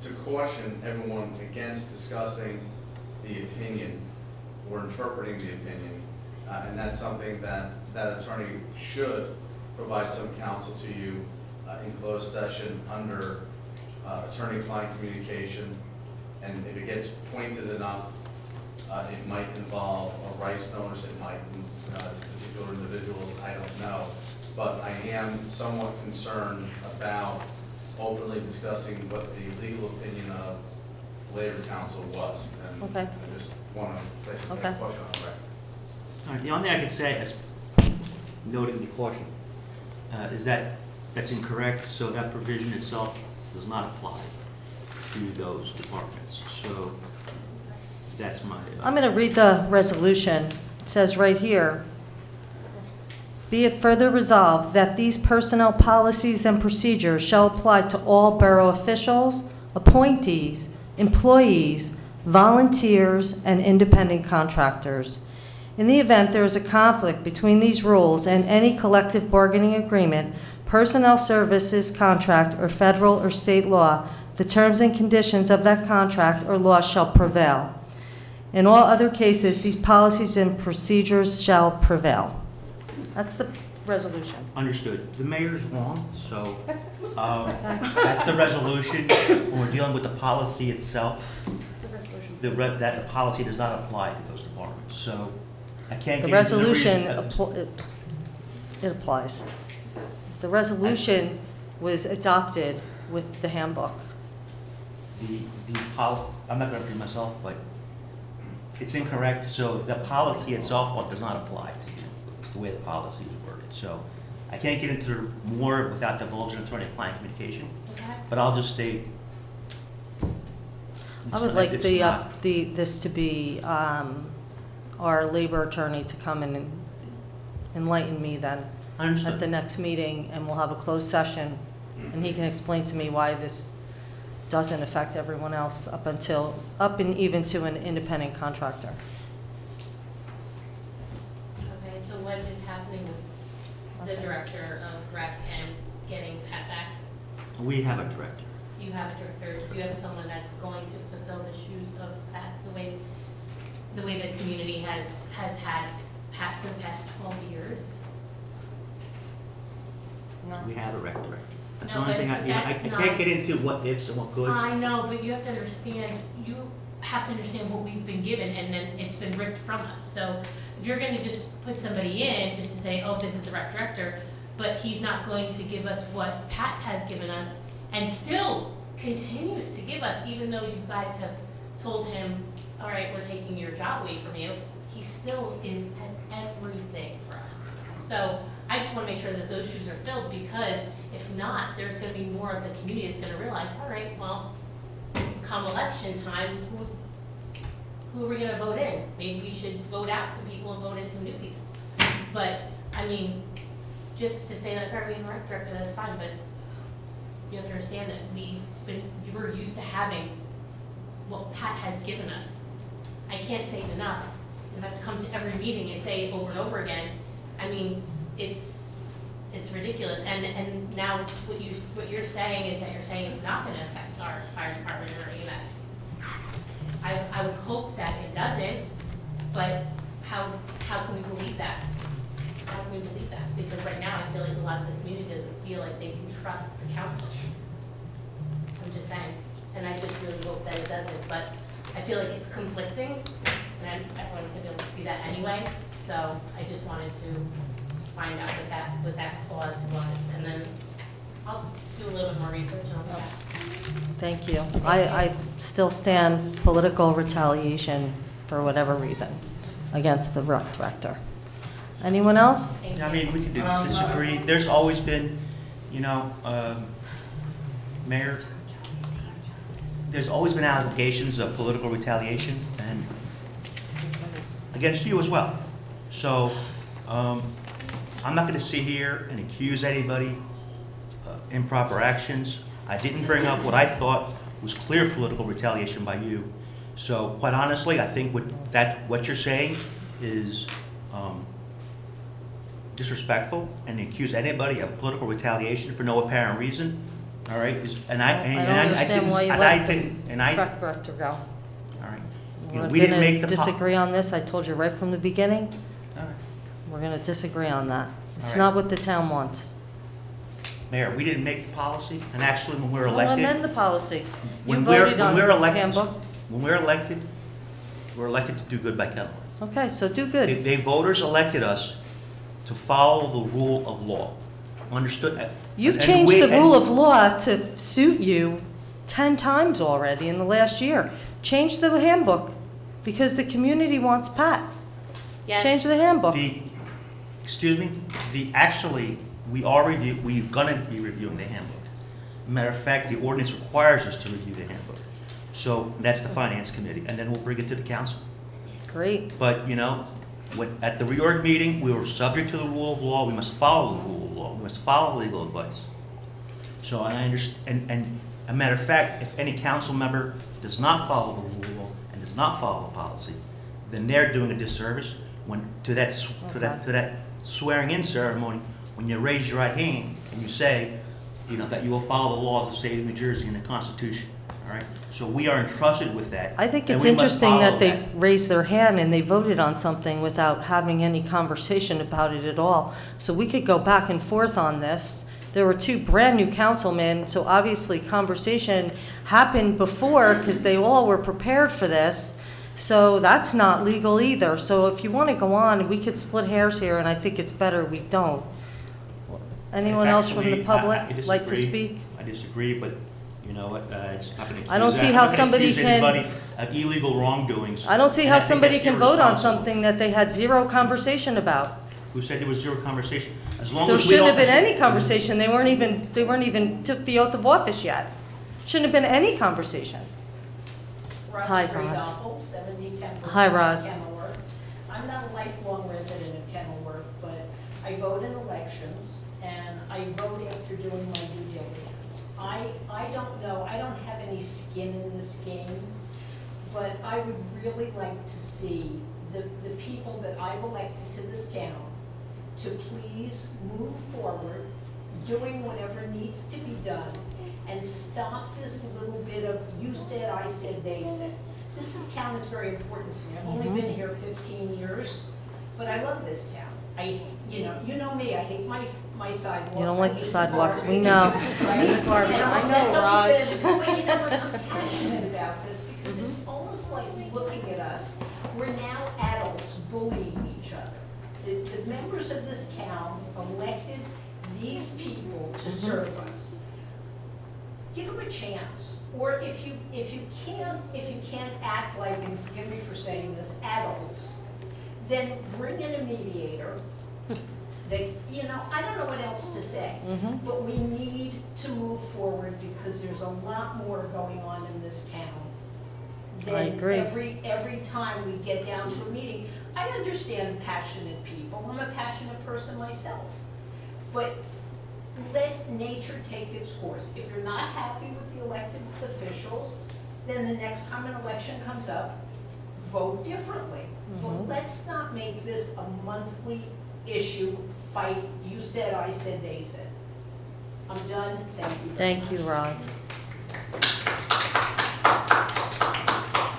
[SPEAKER 11] to caution everyone against discussing the opinion or interpreting the opinion, and that's something that attorney should provide some counsel to you in closed session under attorney-client communication, and if it gets pointed enough, it might involve a rights notice, it might to particular individuals, I don't know. But I am somewhat concerned about openly discussing what the legal opinion of Labor Council was. And
[SPEAKER 1] Okay.
[SPEAKER 11] I just want to place a
[SPEAKER 1] Okay.
[SPEAKER 11] question on the record.
[SPEAKER 5] All right, the only thing I could say is, noting the caution, is that that's incorrect, so that provision itself does not apply to those departments. So that's my.
[SPEAKER 1] I'm going to read the resolution. It says right here, "Be it further resolved that these personnel policies and procedures shall apply to all borough officials, appointees, employees, volunteers, and independent contractors. In the event there is a conflict between these rules and any collective bargaining agreement, personnel services contract, or federal or state law, the terms and conditions of that contract or law shall prevail. In all other cases, these policies and procedures shall prevail." That's the resolution.
[SPEAKER 5] Understood. The mayor's wrong, so that's the resolution. When we're dealing with the policy itself, that the policy does not apply to those departments. So I can't
[SPEAKER 1] The
[SPEAKER 5] get into the
[SPEAKER 1] resolution,
[SPEAKER 5] reason.
[SPEAKER 1] it applies. The resolution was adopted with the handbook.
[SPEAKER 5] I'm not going to repeat myself, but it's incorrect. So the policy itself does not apply to you. It's the way the policy is worded. So I can't get into more without divulging attorney-client communication.
[SPEAKER 13] Okay?
[SPEAKER 5] But I'll just state.
[SPEAKER 1] I would like this to be our labor attorney to come in and enlighten me then
[SPEAKER 5] I understood.
[SPEAKER 1] at the next meeting, and we'll have a closed session, and he can explain to me why this doesn't affect everyone else up and even to an independent contractor.
[SPEAKER 13] Okay, so what is happening with the director of rec and getting Pat back?
[SPEAKER 5] We have a director.
[SPEAKER 13] You have a director, do you have someone that's going to fulfill the shoes of Pat, the way the community has had Pat for the past 12 years?
[SPEAKER 5] We have a rec director. That's
[SPEAKER 13] No,
[SPEAKER 5] the only thing
[SPEAKER 13] but
[SPEAKER 5] I
[SPEAKER 13] that's
[SPEAKER 5] can't get into what ifs and what goods.
[SPEAKER 13] I know, but you have to understand what we've been given, and then it's been ripped from us. So if you're gonna just put somebody in, just to say, oh, this is the rec director, but he's not going to give us what Pat has given us, and still continues to give us, even though you guys have told him, all right, we're taking your job away from you, he still is at everything for us. So I just wanna make sure that those shoes are filled, because if not, there's gonna be more of the community that's gonna realize, all right, well, come election time, who are we gonna vote in? Maybe we should vote out some people and vote in some new people. But, I mean, just to say that we're rec director, that's fine, but you have to understand that you were used to having what Pat has given us. I can't say it enough. you have to come to every meeting and say it over and over again. I mean, it's ridiculous, and now what you're saying is that you're saying it's not gonna affect our fire department or EMS. I would hope that it doesn't, but how can we believe that? How can we believe that? Because right now, I feel like a lot of the community doesn't feel like they can trust the council. I'm just saying, and I just really hope that it doesn't, but I feel like it's conflicting, and everyone's gonna be able to see that anyway, so I just wanted to find out what that clause was, and then I'll do a little bit more research on that.
[SPEAKER 1] Thank you. I still stand political retaliation for whatever reason against the rec director. Anyone else?
[SPEAKER 13] Thank
[SPEAKER 5] I
[SPEAKER 13] you.
[SPEAKER 5] mean, we can disagree. There's always been, Mayor, there's always been allegations of political retaliation and against you as well. So, I'm not gonna sit here and accuse anybody of improper actions. I didn't bring up what I thought was clear political retaliation by you. So quite honestly, I think what you're saying is disrespectful, and to accuse anybody of political retaliation for no apparent reason, all right?
[SPEAKER 1] I don't understand why you let the rec director go.
[SPEAKER 5] All right. You know,
[SPEAKER 1] We're
[SPEAKER 5] we didn't make
[SPEAKER 1] gonna
[SPEAKER 5] the
[SPEAKER 1] disagree on this. I told you right from the beginning.
[SPEAKER 5] All right.
[SPEAKER 1] We're gonna disagree on that. It's
[SPEAKER 5] All right.
[SPEAKER 1] not what the town wants.
[SPEAKER 5] Mayor, we didn't make the policy, and actually, when we were
[SPEAKER 1] I'll
[SPEAKER 5] elected.
[SPEAKER 1] amend the policy. You
[SPEAKER 5] when we're-
[SPEAKER 1] voted
[SPEAKER 5] when
[SPEAKER 1] on
[SPEAKER 5] we're
[SPEAKER 1] the
[SPEAKER 5] elected-
[SPEAKER 1] handbook.
[SPEAKER 5] When we're elected to do good by Kenilworth.
[SPEAKER 1] Okay, so do good.
[SPEAKER 5] They voters elected us to follow the rule of law. Understood?
[SPEAKER 1] You've
[SPEAKER 5] And
[SPEAKER 1] changed
[SPEAKER 5] we-
[SPEAKER 1] the rule
[SPEAKER 5] and-
[SPEAKER 1] of law to suit you 10 times already in the last year. Change the handbook because the community wants Pat.
[SPEAKER 13] Yes.
[SPEAKER 1] Change the handbook.
[SPEAKER 5] Excuse me, we're gonna be reviewing the handbook. Matter of fact, the ordinance requires us to review the handbook. So that's the finance committee, and then we'll bring it to the council.
[SPEAKER 1] Great.
[SPEAKER 5] But, at the reorg meeting, we were subject to the rule of law, we must follow the rule of law, we must follow legal advice. So, and I understand, and a matter of fact, if any council member does not follow the rule of law and does not follow the policy, then they're doing a disservice to that swearing-in ceremony, when you raise your right hand and you say, that you will follow the laws of the state of New Jersey and the Constitution, all right? So we are entrusted with that.
[SPEAKER 1] I think
[SPEAKER 5] and
[SPEAKER 1] it's
[SPEAKER 5] we must
[SPEAKER 1] interesting
[SPEAKER 5] follow
[SPEAKER 1] that they've raised their hand and they voted on something without having any conversation about it at all. So we could go back and forth on this. There were 2 brand-new councilmen, so obviously conversation happened before because they all were prepared for this. So that's not legal either. So if you want to go on, we could split hairs here, and I think it's better we don't. Anyone else from the
[SPEAKER 5] Actually,
[SPEAKER 1] public
[SPEAKER 5] I
[SPEAKER 1] like to
[SPEAKER 5] disagree.
[SPEAKER 1] speak?
[SPEAKER 5] I disagree, but you know what, it's not gonna accuse.
[SPEAKER 1] I don't see
[SPEAKER 5] I'm
[SPEAKER 1] how
[SPEAKER 5] not gonna
[SPEAKER 1] somebody
[SPEAKER 5] accuse
[SPEAKER 1] can-
[SPEAKER 5] anybody of illegal wrongdoings.
[SPEAKER 1] I don't see
[SPEAKER 5] and
[SPEAKER 1] how
[SPEAKER 5] I think
[SPEAKER 1] somebody
[SPEAKER 5] that's
[SPEAKER 1] can vote on
[SPEAKER 5] irresponsible.
[SPEAKER 1] something that they had 0 conversation about.
[SPEAKER 5] Who said there was 0 conversation? As long
[SPEAKER 1] There
[SPEAKER 5] as we
[SPEAKER 1] shouldn't
[SPEAKER 5] don't.
[SPEAKER 1] have been any conversation. They weren't even took the oath of office yet. Shouldn't have been any conversation. Hi, Roz.
[SPEAKER 14] 70 Kenilworth.
[SPEAKER 1] Hi, Roz.
[SPEAKER 14] Kenilworth. I'm not a lifelong resident of Kenilworth, but I vote in elections, and I vote after doing my due diligence. I don't know, I don't have any skin in this game, but I would really like to see the people that I've elected to this town to please move forward, doing whatever needs to be done, and stop this little bit of you said, I said, they said. Town is very important to me. I've only been here 15 years, but I love this town. You know me, I hate my sidewalks.
[SPEAKER 1] You don't like the
[SPEAKER 14] I hate
[SPEAKER 1] sidewalks.
[SPEAKER 14] garbage,
[SPEAKER 1] We know.
[SPEAKER 14] right?
[SPEAKER 1] And the garbage. I know,
[SPEAKER 14] That's
[SPEAKER 1] Roz.
[SPEAKER 14] understandable. But you know what, I'm passionate about this because it's almost like looking at us, we're now adults bullying each other. The members of this town elected these people to serve us. Give them a chance. Or if you can't act like, and forgive me for saying this, adults, then bring in a mediator. That, I don't know what else to say, but we need to move forward because there's a lot more going on in this town.
[SPEAKER 1] I agree.
[SPEAKER 14] Every time we get down to a meeting, I understand passionate people. I'm a passionate person myself. But let nature take its course. If you're not happy with the elected officials, then the next time an election comes up, vote differently. but let's not make this a monthly issue, fight, you said, I said, they said. I'm done, thank you.
[SPEAKER 1] Thank you, Roz.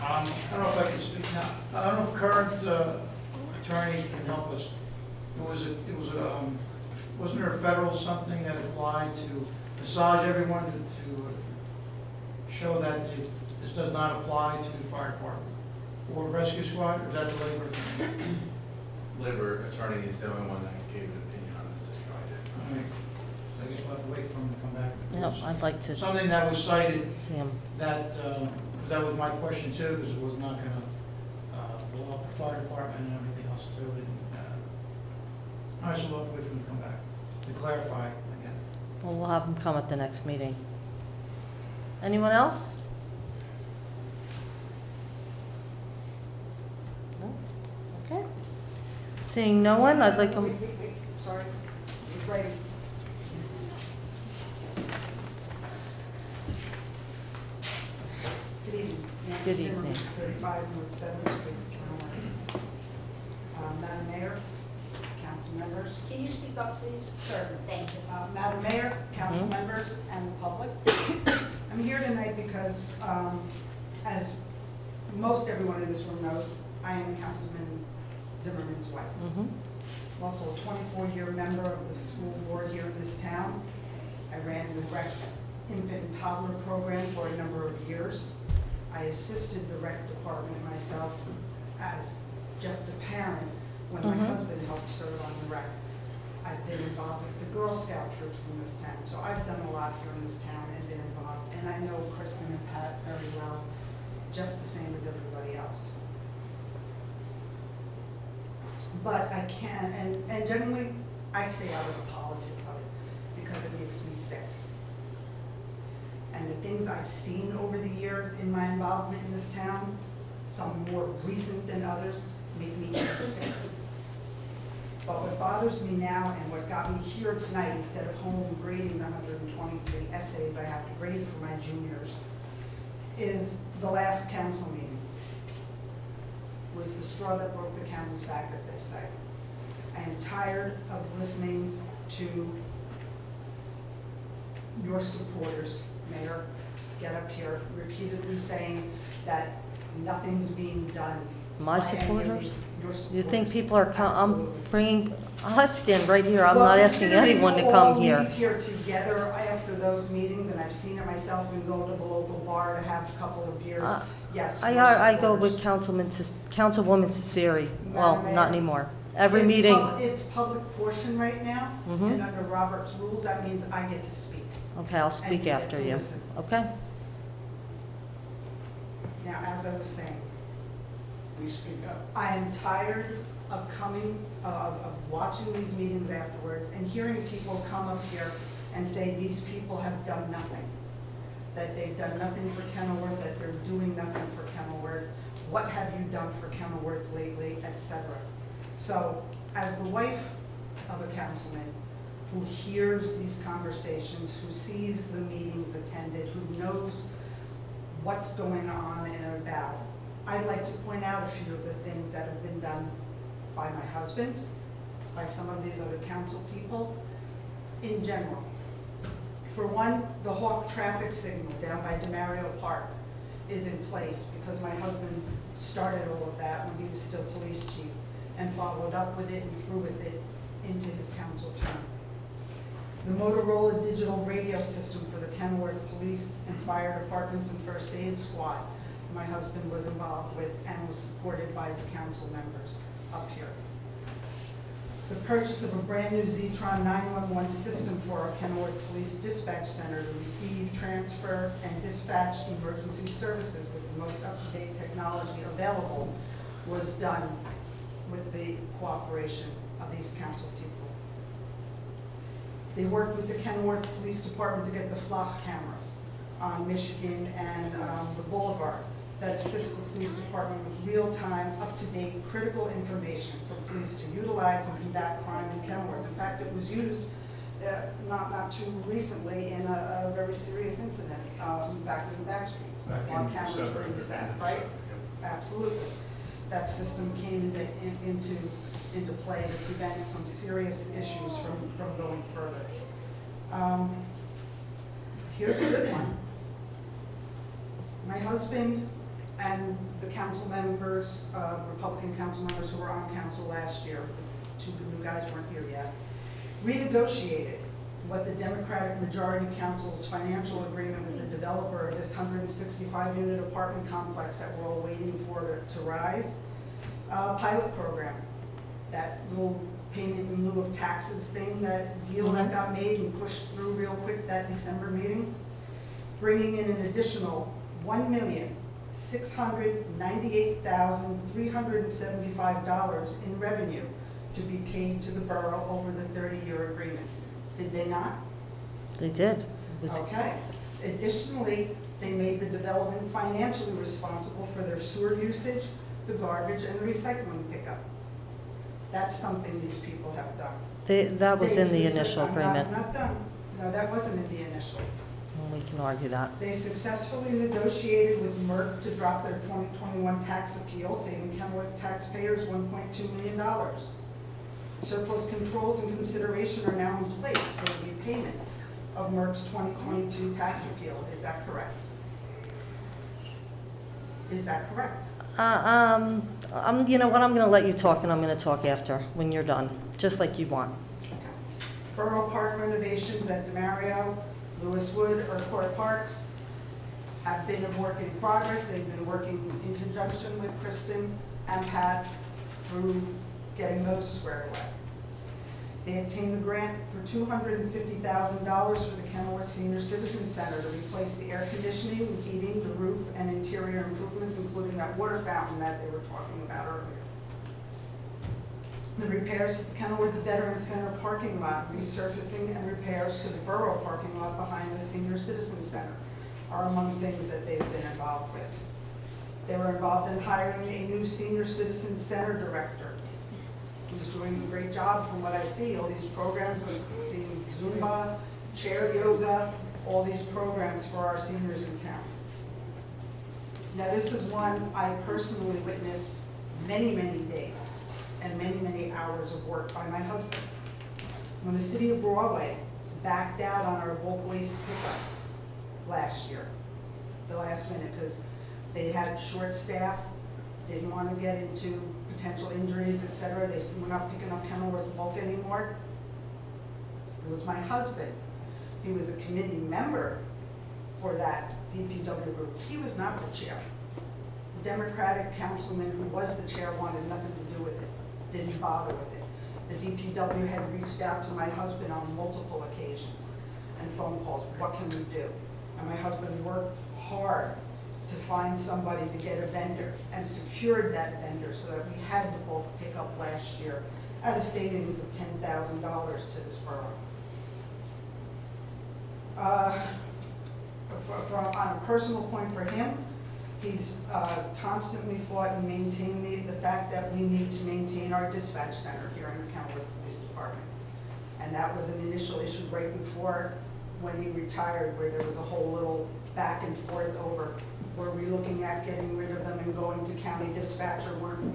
[SPEAKER 10] I don't know if I can speak now. I don't know if current attorney can help us. Wasn't there a federal something that applied to massage everyone to show that this does not apply to the fire department or rescue squad, or is that the labor attorney?
[SPEAKER 11] Labor attorney is the only one that gave an opinion on this issue. I did.
[SPEAKER 10] All right. So I guess we'll have to wait for him to come back.
[SPEAKER 1] Yep, I'd like to
[SPEAKER 10] Something that was cited,
[SPEAKER 1] see him.
[SPEAKER 10] that was my question too, because it was not gonna blow up the fire department and everything else too. All right, so we'll have to wait for him to come back to clarify again.
[SPEAKER 1] Well, we'll have him come at the next meeting. Anyone else? No? Okay. Seeing no one, I'd like a...
[SPEAKER 15] Wait, sorry, it's writing. Good evening. Nancy
[SPEAKER 1] Good
[SPEAKER 15] Zimmerman,
[SPEAKER 1] evening.
[SPEAKER 15] 35 North 7th Street, Kenilworth. Madam Mayor, council members.
[SPEAKER 14] Can you speak up, please?
[SPEAKER 15] Sir.
[SPEAKER 14] Thank you.
[SPEAKER 15] Madam Mayor, council members, and the public. I'm here tonight because, as most everyone in this room knows, I am Councilman Zimmerman's wife.
[SPEAKER 1] Mhm.
[SPEAKER 15] I'm also a 24-year member of the school board here in this town. I ran the rec infant and toddler program for a number of years. I assisted the rec department myself as just a parent when my husband helped serve on the rec. I've been involved with the Girl Scout troops in this town, so I've done a lot here in this town and been involved. And I know Kristen and Pat very well, just the same as everybody else. But I can, and generally, I stay out of the politics of it because it makes me sick. And the things I've seen over the years in my involvement in this town, some more recent than others, make me sick. But what bothers me now and what got me here tonight, instead of home grading the 123 essays I have to grade for my juniors, is the last council meeting. Was the straw that broke the camel's back, as they say. I am tired of listening to your supporters, Mayor, get up here repeatedly saying that nothing's being done.
[SPEAKER 1] My
[SPEAKER 15] by any of
[SPEAKER 1] supporters?
[SPEAKER 15] your
[SPEAKER 1] You think
[SPEAKER 15] supporters.
[SPEAKER 1] people are, I'm
[SPEAKER 15] Absolutely.
[SPEAKER 1] bringing, I stand right here, I'm
[SPEAKER 15] Well,
[SPEAKER 1] not asking
[SPEAKER 15] considering
[SPEAKER 1] anyone to
[SPEAKER 15] you
[SPEAKER 1] come
[SPEAKER 15] all
[SPEAKER 1] here.
[SPEAKER 15] leave here together after those meetings, and I've seen it myself, and go to the local bar to have a couple of beers, yes. your
[SPEAKER 1] I go with
[SPEAKER 15] supporters.
[SPEAKER 1] Councilwoman Cesari, well,
[SPEAKER 15] Madam
[SPEAKER 1] not
[SPEAKER 15] Mayor,
[SPEAKER 1] anymore. Every
[SPEAKER 15] It's
[SPEAKER 1] meeting,
[SPEAKER 15] It's public portion right now,
[SPEAKER 1] Mhm.
[SPEAKER 15] and under Robert's rules, that means I get to speak.
[SPEAKER 1] okay, I'll speak
[SPEAKER 15] you get
[SPEAKER 1] after
[SPEAKER 15] to
[SPEAKER 1] you,
[SPEAKER 15] listen.
[SPEAKER 1] okay?
[SPEAKER 15] Now, as I was saying,
[SPEAKER 4] Please speak up.
[SPEAKER 15] I am tired of of watching these meetings afterwards and hearing people come up here and say these people have done nothing. That they've done nothing for Kenilworth, that they're doing nothing for Kenilworth. What have you done for Kenilworth lately, etc. So, as the wife of a councilman who hears these conversations, who sees the meetings attended, who knows what's going on and about, I'd like to point out a few of the things that have been done by my husband, by some of these other council people, in general. For one, the Hawk traffic signal down by Demario Park is in place because my husband started all of that when he was still police chief and followed up with it and through with it into his council term. The Motorola digital radio system for the Kenilworth Police and Fire Departments and First Aid Squad, my husband was involved with and was supported by the council members up here. The purchase of a brand new Zetron 911 system for our Kenilworth Police Dispatch Center to receive, transfer, and dispatch emergency services with the most up-to-date technology available was done with the cooperation of these council people. They worked with the Kenilworth Police Department to get the flock cameras on Michigan and the Boulevard that assists the police department with real-time, up-to-date, critical information for police to utilize and combat crime in Kenilworth. In fact, it was used not too recently in a very serious incident back in the back streets.
[SPEAKER 7] Back in
[SPEAKER 15] On cameras
[SPEAKER 7] December,
[SPEAKER 15] were used that,
[SPEAKER 7] December,
[SPEAKER 15] right?
[SPEAKER 7] yep.
[SPEAKER 15] Absolutely. that system came into play to prevent some serious issues from going further. Here's a good one. My husband and the council members, Republican council members who were on council last year, the two new guys weren't here yet, renegotiated what the Democratic majority council's financial agreement with the developer of this 165-unit apartment complex that we're all waiting for to rise, pilot program, that little payment in lieu of taxes thing, that deal that got made and pushed through real quick that December meeting, bringing in an additional $1,698,375 in revenue to be paid to the borough over the 30-year agreement. Did they not?
[SPEAKER 1] They did.
[SPEAKER 15] Okay. Additionally, they made the development financially responsible for their sewer usage, the garbage, and the recycling pickup. That's something these people have done.
[SPEAKER 1] That was in the
[SPEAKER 15] I'm
[SPEAKER 1] initial agreement.
[SPEAKER 15] I'm not done. No, that wasn't in the initial.
[SPEAKER 1] We can argue that.
[SPEAKER 15] They successfully negotiated with Merck to drop their 2021 tax appeal, saving Kenworth taxpayers $1.2 million. Surplus controls and consideration are now in place for the repayment of Merck's 2022 tax appeal. Is that correct? Is that correct?
[SPEAKER 1] You know what, I'm gonna let you talk, and I'm gonna talk after, when you're done, just like you want.
[SPEAKER 15] Borough Park renovations at DeMario, Lewiswood, or Court Parks have been a work in progress. They've been working in conjunction with Kristen and Pat through getting those squared away. They obtained a grant for $250,000 for the Kenilworth Senior Citizen Center to replace the air conditioning, the heating, the roof, and interior improvements, including that water fountain that they were talking about earlier. The repairs to the Kenilworth Veterans Center parking lot, resurfacing and repairs to the borough parking lot behind the Senior Citizen Center are among things that they've been involved with. They were involved in hiring a new Senior Citizen Center director who's doing a great job from what I see. All these programs, I'm seeing Zumba, chair yoga, all these programs for our seniors in town. Now this is one I personally witnessed many, many days and many, many hours of work by my husband. When the city of Broadway backed out on our bulk waste pickup last year, the last minute, because they had short staff, didn't want to get into potential injuries, et cetera. They said, we're not picking up Kenilworth bulk anymore. It was my husband. He was a committee member for that DPW group. He was not the chair. The Democratic councilman who was the chair wanted nothing to do with it, didn't bother with it. The DPW had reached out to my husband on multiple occasions and phone calls, what can we do? And my husband worked hard to find somebody to get a vendor and secured that vendor so that we had the bulk pickup last year at a savings of $10,000 to this borough. On a personal point for him, he's constantly fought and maintained the fact that we need to maintain our dispatch center here in the Kenilworth Police Department. And that was an initial issue right before when he retired, where there was a whole little back and forth over, were we looking at getting rid of them and going to county dispatch, or weren't we?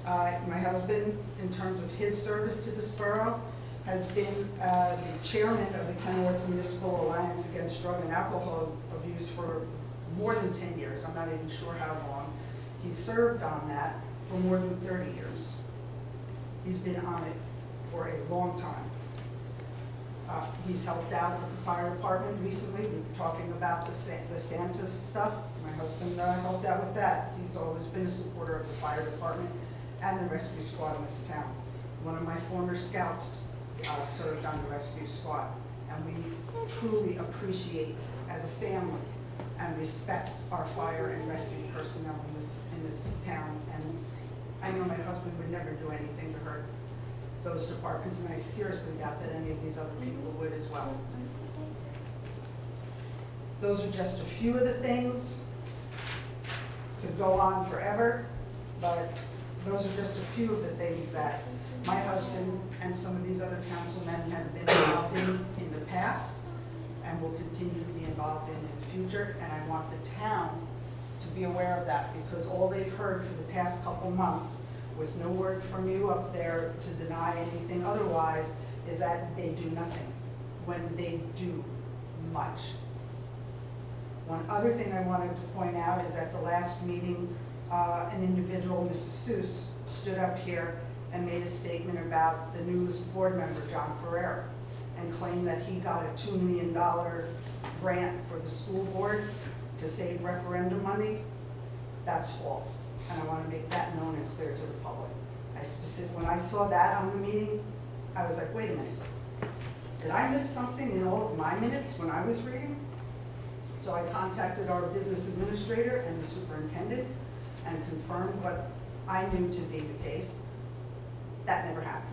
[SPEAKER 15] My husband, in terms of his service to this borough, has been the chairman of the Kenilworth Municipal Alliance Against Drug and Alcohol Abuse for more than 10 years. I'm not even sure how long. He served on that for more than 30 years. He's been on it for a long time. He's helped out with the fire department recently. We were talking about the Santa stuff. My husband helped out with that. He's always been a supporter of the fire department and the rescue squad in this town. One of my former scouts served on the rescue squad, and we truly appreciate as a family and respect our fire and rescue personnel in this town. And I know my husband would never do anything to hurt those departments, and I seriously doubt that any of these other people would as well. Those are just a few of the things. Could go on forever, but those are just a few of the things that my husband and some of these other councilmen have been involved in the past and will continue to be involved in the future. And I want the town to be aware of that, because all they've heard for the past couple months, with no word from you up there to deny anything otherwise, is that they do nothing, when they do much. One other thing I wanted to point out is at the last meeting, an individual, Mrs. Seuss, stood up here and made a statement about the newest board member, John Ferrer, and claimed that he got a $2 million grant for the school board to save referendum money. That's false, and I want to make that known and clear to the public. When I saw that on the meeting, I was like, wait a minute, did I miss something in all of my minutes when I was reading? So I contacted our business administrator and the superintendent and confirmed what I knew to be the case. That never happened.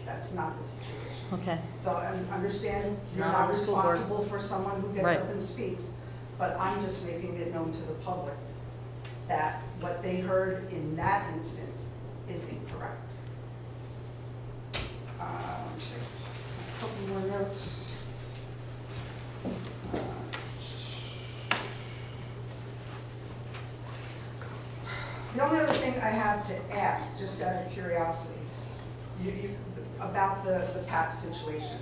[SPEAKER 15] That's not the situation.
[SPEAKER 1] Okay.
[SPEAKER 15] So I understand you're
[SPEAKER 1] Not
[SPEAKER 15] not
[SPEAKER 1] on the school board.
[SPEAKER 15] responsible for someone who gets
[SPEAKER 1] Right.
[SPEAKER 15] up and speaks, but I'm just making it known to the public that what they heard in that instance is incorrect. Let me see, a couple more notes. The only other thing I have to ask, just out of curiosity, about the PAC situation.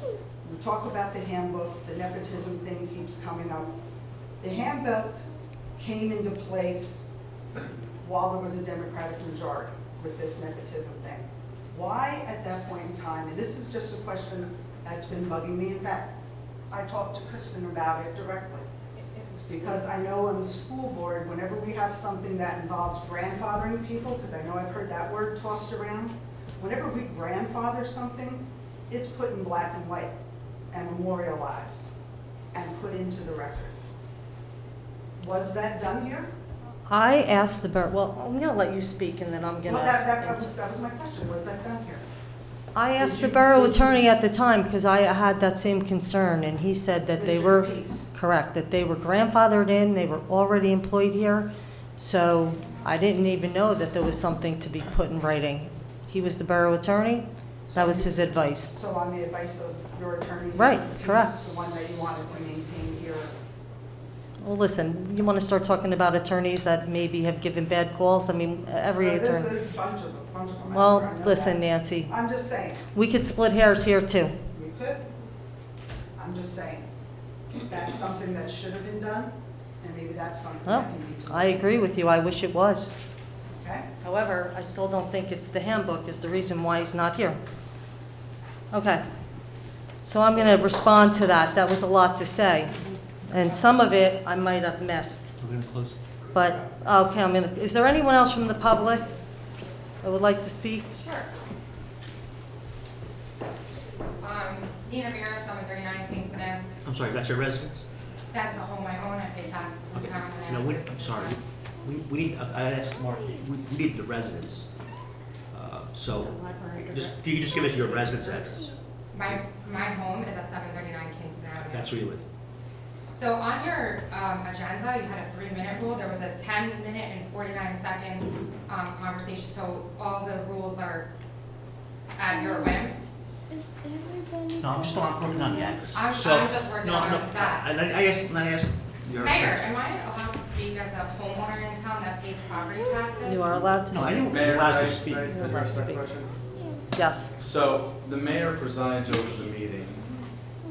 [SPEAKER 15] We talk about the handbook, the nepotism thing keeps coming up. The handbook came into place while there was a Democratic majority with this nepotism thing. Why at that point in time, and this is just a question that's been bugging me, in fact, I talked to Kristen about it directly. Because I know on the school board, whenever we have something that involves grandfathering people, because I know I've heard that word tossed around, whenever we grandfather something, it's put in black and white and memorialized and put into the record. Was that done here?
[SPEAKER 1] I asked the borough, well, I'm going to let you speak, and then I'm going
[SPEAKER 15] Well,
[SPEAKER 1] to...
[SPEAKER 15] that was my question, was that done here?
[SPEAKER 1] I asked the borough attorney at the time, because I had that same concern, and he said that they
[SPEAKER 15] Mr.
[SPEAKER 1] were...
[SPEAKER 15] Peace.
[SPEAKER 1] Correct, that they were grandfathered in, they were already employed here, so I didn't even know that there was something to be put in writing. He was the borough attorney, that was his advice.
[SPEAKER 15] So on the advice of your attorney,
[SPEAKER 1] Right,
[SPEAKER 15] Mr. Peace,
[SPEAKER 1] correct.
[SPEAKER 15] the one that you wanted to maintain here.
[SPEAKER 1] Well, listen, you want to start talking about attorneys that maybe have given bad calls? I mean, every attorney...
[SPEAKER 15] There's a bunch of them out there, I
[SPEAKER 1] Well,
[SPEAKER 15] know
[SPEAKER 1] listen,
[SPEAKER 15] that.
[SPEAKER 1] Nancy,
[SPEAKER 15] I'm just saying,
[SPEAKER 1] we could split hairs here, too.
[SPEAKER 15] we could. I'm just saying, that's something that should have been done, and maybe that's something
[SPEAKER 1] Well,
[SPEAKER 15] that can be done.
[SPEAKER 1] I agree with you, I wish it was.
[SPEAKER 15] Okay?
[SPEAKER 1] However, I still don't think it's the handbook is the reason why he's not here. Okay. So I'm going to respond to that. That was a lot to say. And some of it I might have missed.
[SPEAKER 5] We're going to close.
[SPEAKER 1] But, okay, is there anyone else from the public that would like to speak?
[SPEAKER 16] Sure. Nina Vera, 739 Kingston Ave.
[SPEAKER 5] I'm sorry, is that your residence?
[SPEAKER 16] That's the home I own, I pay taxes in
[SPEAKER 5] Okay.
[SPEAKER 16] town. and I
[SPEAKER 5] No,
[SPEAKER 16] have
[SPEAKER 5] we,
[SPEAKER 16] business
[SPEAKER 5] I'm sorry.
[SPEAKER 16] in town.
[SPEAKER 5] We need, I asked Mark, we need the residence. So, can you just give us your residence address?
[SPEAKER 16] My home is at 739 Kingston Avenue.
[SPEAKER 5] That's where you live.
[SPEAKER 16] So on your agenda, you had a 3-minute rule. There was a 10-minute and 49-second conversation. So all the rules are at your whim.
[SPEAKER 5] No, I'm just working on the address.
[SPEAKER 16] I'm
[SPEAKER 5] So-
[SPEAKER 16] just working
[SPEAKER 5] no,
[SPEAKER 16] on
[SPEAKER 5] no,
[SPEAKER 16] that.
[SPEAKER 5] I asked your...
[SPEAKER 16] Mayor, am I allowed to speak as a homeowner in town that pays property taxes?
[SPEAKER 1] You are allowed to
[SPEAKER 5] No, I
[SPEAKER 1] speak.
[SPEAKER 5] didn't
[SPEAKER 11] Mayor,
[SPEAKER 5] allowed to
[SPEAKER 11] can I-
[SPEAKER 5] speak.
[SPEAKER 11] can I
[SPEAKER 1] You're allowed
[SPEAKER 11] address
[SPEAKER 1] to
[SPEAKER 11] that
[SPEAKER 1] speak.
[SPEAKER 11] question?
[SPEAKER 1] Yes.
[SPEAKER 11] So the mayor presides over the meeting,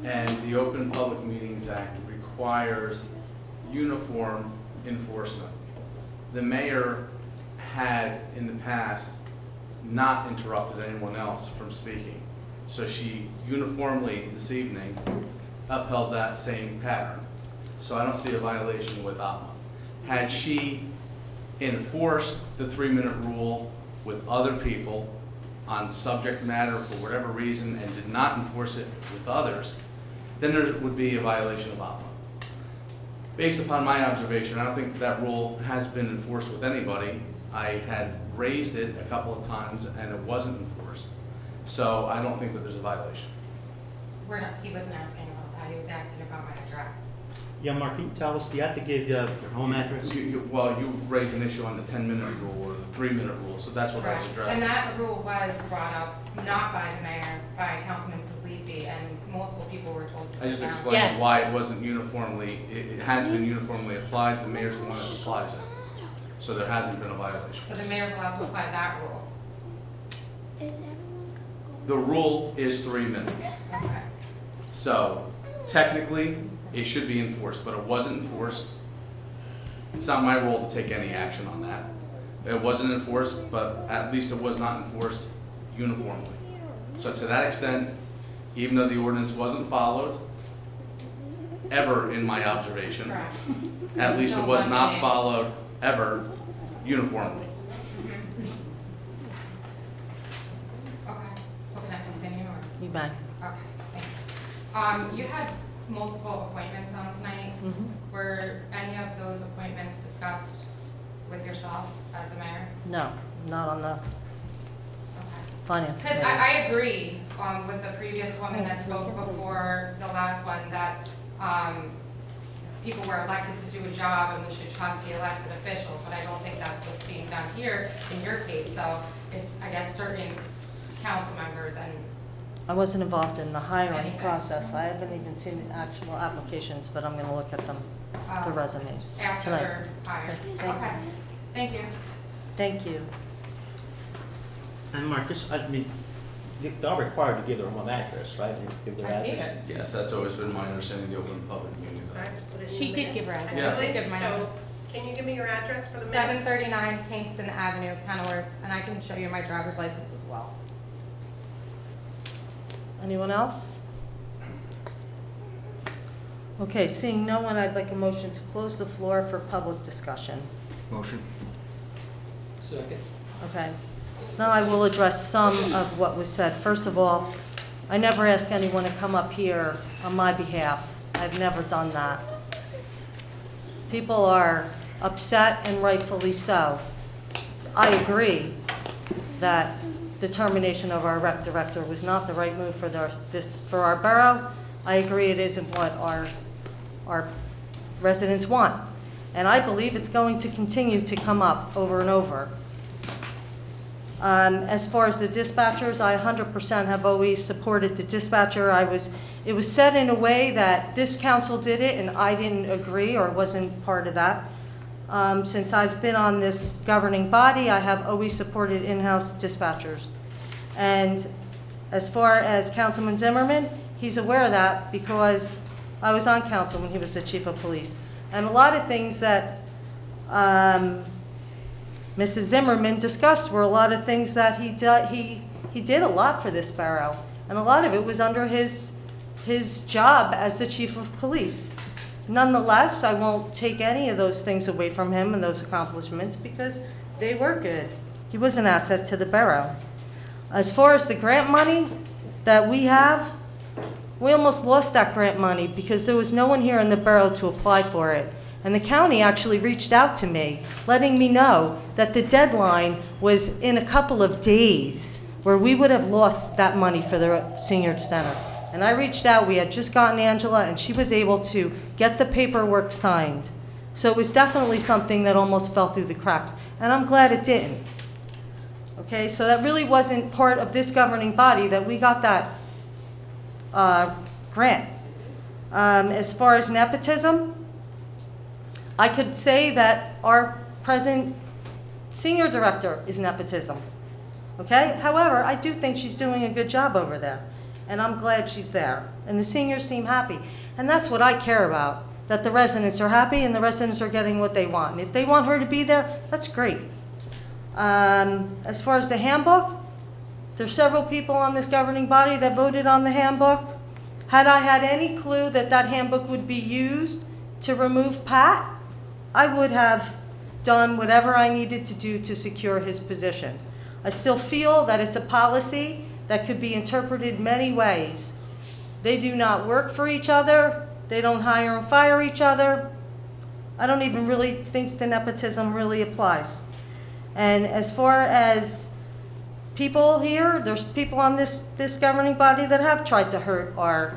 [SPEAKER 11] and the Open Public Meetings Act requires uniform enforcement. The mayor had, in the past, not interrupted anyone else from speaking. So she uniformly, this evening, upheld that same pattern. So I don't see a violation with APMA. Had she enforced the 3-minute rule with other people on subject matter for whatever reason and did not enforce it with others, then there would be a violation of APMA. Based upon my observation, I don't think that rule has been enforced with anybody. I had raised it a couple of times and it wasn't enforced. So I don't think that there's a violation.
[SPEAKER 16] He wasn't asking about that. He was asking about my address.
[SPEAKER 5] Yeah, Mark, can you tell us, do you have to give your home address?
[SPEAKER 11] Well, you raised an issue on the 10-minute rule or the 3-minute rule, so that's what I was
[SPEAKER 16] Correct.
[SPEAKER 11] addressing.
[SPEAKER 16] And that rule was brought up not by the mayor, by Councilman Puglisi, and multiple people were told to
[SPEAKER 11] I just
[SPEAKER 16] now.
[SPEAKER 11] explained
[SPEAKER 13] Yes.
[SPEAKER 11] why it wasn't uniformly, it has been uniformly applied, the mayor's the one that applies it. So there hasn't been a violation.
[SPEAKER 16] So the mayor's allowed to apply that rule.
[SPEAKER 11] The rule is 3 minutes.
[SPEAKER 16] Okay.
[SPEAKER 11] So technically, it should be enforced, but it wasn't enforced. It's not my role to take any action on that. It wasn't enforced, but at least it was not enforced uniformly. So to that extent, even though the ordinance wasn't followed, ever in my observation,
[SPEAKER 16] Correct.
[SPEAKER 11] at least it
[SPEAKER 16] So
[SPEAKER 11] was
[SPEAKER 16] one
[SPEAKER 11] not
[SPEAKER 16] minute.
[SPEAKER 11] followed ever uniformly.
[SPEAKER 16] Okay, so can I continue or?
[SPEAKER 1] You may.
[SPEAKER 16] Okay, thank you. You had multiple appointments on tonight.
[SPEAKER 1] Mhm.
[SPEAKER 16] Were any of those appointments discussed with yourself as the mayor?
[SPEAKER 1] No, not on the
[SPEAKER 16] Okay.
[SPEAKER 1] finance
[SPEAKER 16] Because
[SPEAKER 1] committee.
[SPEAKER 16] I agree, with the previous woman that spoke before the last one, that, people were elected to do a job and we should trust the elected officials, but I don't think that's what's being done here in your case, so it's, I guess, certain council members and,
[SPEAKER 1] I wasn't involved in the hiring
[SPEAKER 16] Anything.
[SPEAKER 1] process. I haven't even seen the actual applications, but I'm gonna look at them, the resumes,
[SPEAKER 16] after
[SPEAKER 1] tonight.
[SPEAKER 16] they're hired.
[SPEAKER 1] Thank you.
[SPEAKER 16] Okay, thank you.
[SPEAKER 1] Thank you.
[SPEAKER 5] And Marcus, I mean, they are required to give their home address, right? And give their
[SPEAKER 16] I gave
[SPEAKER 5] address.
[SPEAKER 16] it.
[SPEAKER 11] Yes, that's always been my understanding, the Open Public Meetings
[SPEAKER 3] So I
[SPEAKER 11] Act.
[SPEAKER 3] have to put it in
[SPEAKER 13] She
[SPEAKER 3] the
[SPEAKER 13] did give
[SPEAKER 3] minutes.
[SPEAKER 13] her
[SPEAKER 11] address.
[SPEAKER 3] Actually,
[SPEAKER 16] Yes. Give my
[SPEAKER 3] so can you give me your address for the minutes?
[SPEAKER 16] 739 Kingston Avenue, Kenilworth, and I can show you my driver's license as well.
[SPEAKER 1] Anyone else? Okay, seeing no one, I'd like a motion to close the floor for public discussion.
[SPEAKER 8] Motion.
[SPEAKER 9] Second.
[SPEAKER 1] Okay. So now I will address some of what was said. First of all, I never ask anyone to come up here on my behalf. I've never done that. People are upset, and rightfully so. I agree that the termination of our rec director was not the right move for for our borough. I agree it isn't what our residents want. And I believe it's going to continue to come up over and over. As far as the dispatchers, I 100% have always supported the dispatcher. It was said in a way that this council did it, and I didn't agree or wasn't part of that. Since I've been on this governing body, I have always supported in-house dispatchers. And as far as Councilman Zimmerman, he's aware of that because I was on council when he was the chief of police. And a lot of things that Mrs. Zimmerman discussed were a lot of things that he did a lot for this borough. And a lot of it was under his job as the chief of police. Nonetheless, I won't take any of those things away from him and those accomplishments because they were good. He was an asset to the borough. As far as the grant money that we have, we almost lost that grant money because there was no one here in the borough to apply for it. And the county actually reached out to me, letting me know that the deadline was in a couple of days where we would have lost that money for the senior center. And I reached out, we had just gotten Angela, and she was able to get the paperwork signed. So it was definitely something that almost fell through the cracks, and I'm glad it didn't. Okay, so that really wasn't part of this governing body that we got that grant. As far as nepotism, I could say that our present senior director is nepotism. Okay? However, I do think she's doing a good job over there. And I'm glad she's there. And the seniors seem happy. And that's what I care about, that the residents are happy and the residents are getting what they want. And if they want her to be there, that's great. As far as the handbook, there's several people on this governing body that voted on the handbook. Had I had any clue that that handbook would be used to remove Pat, I would have done whatever I needed to do to secure his position. I still feel that it's a policy that could be interpreted many ways. They do not work for each other. They don't hire and fire each other. I don't even really think the nepotism really applies. And as far as people here, there's people on this governing body that have tried to hurt our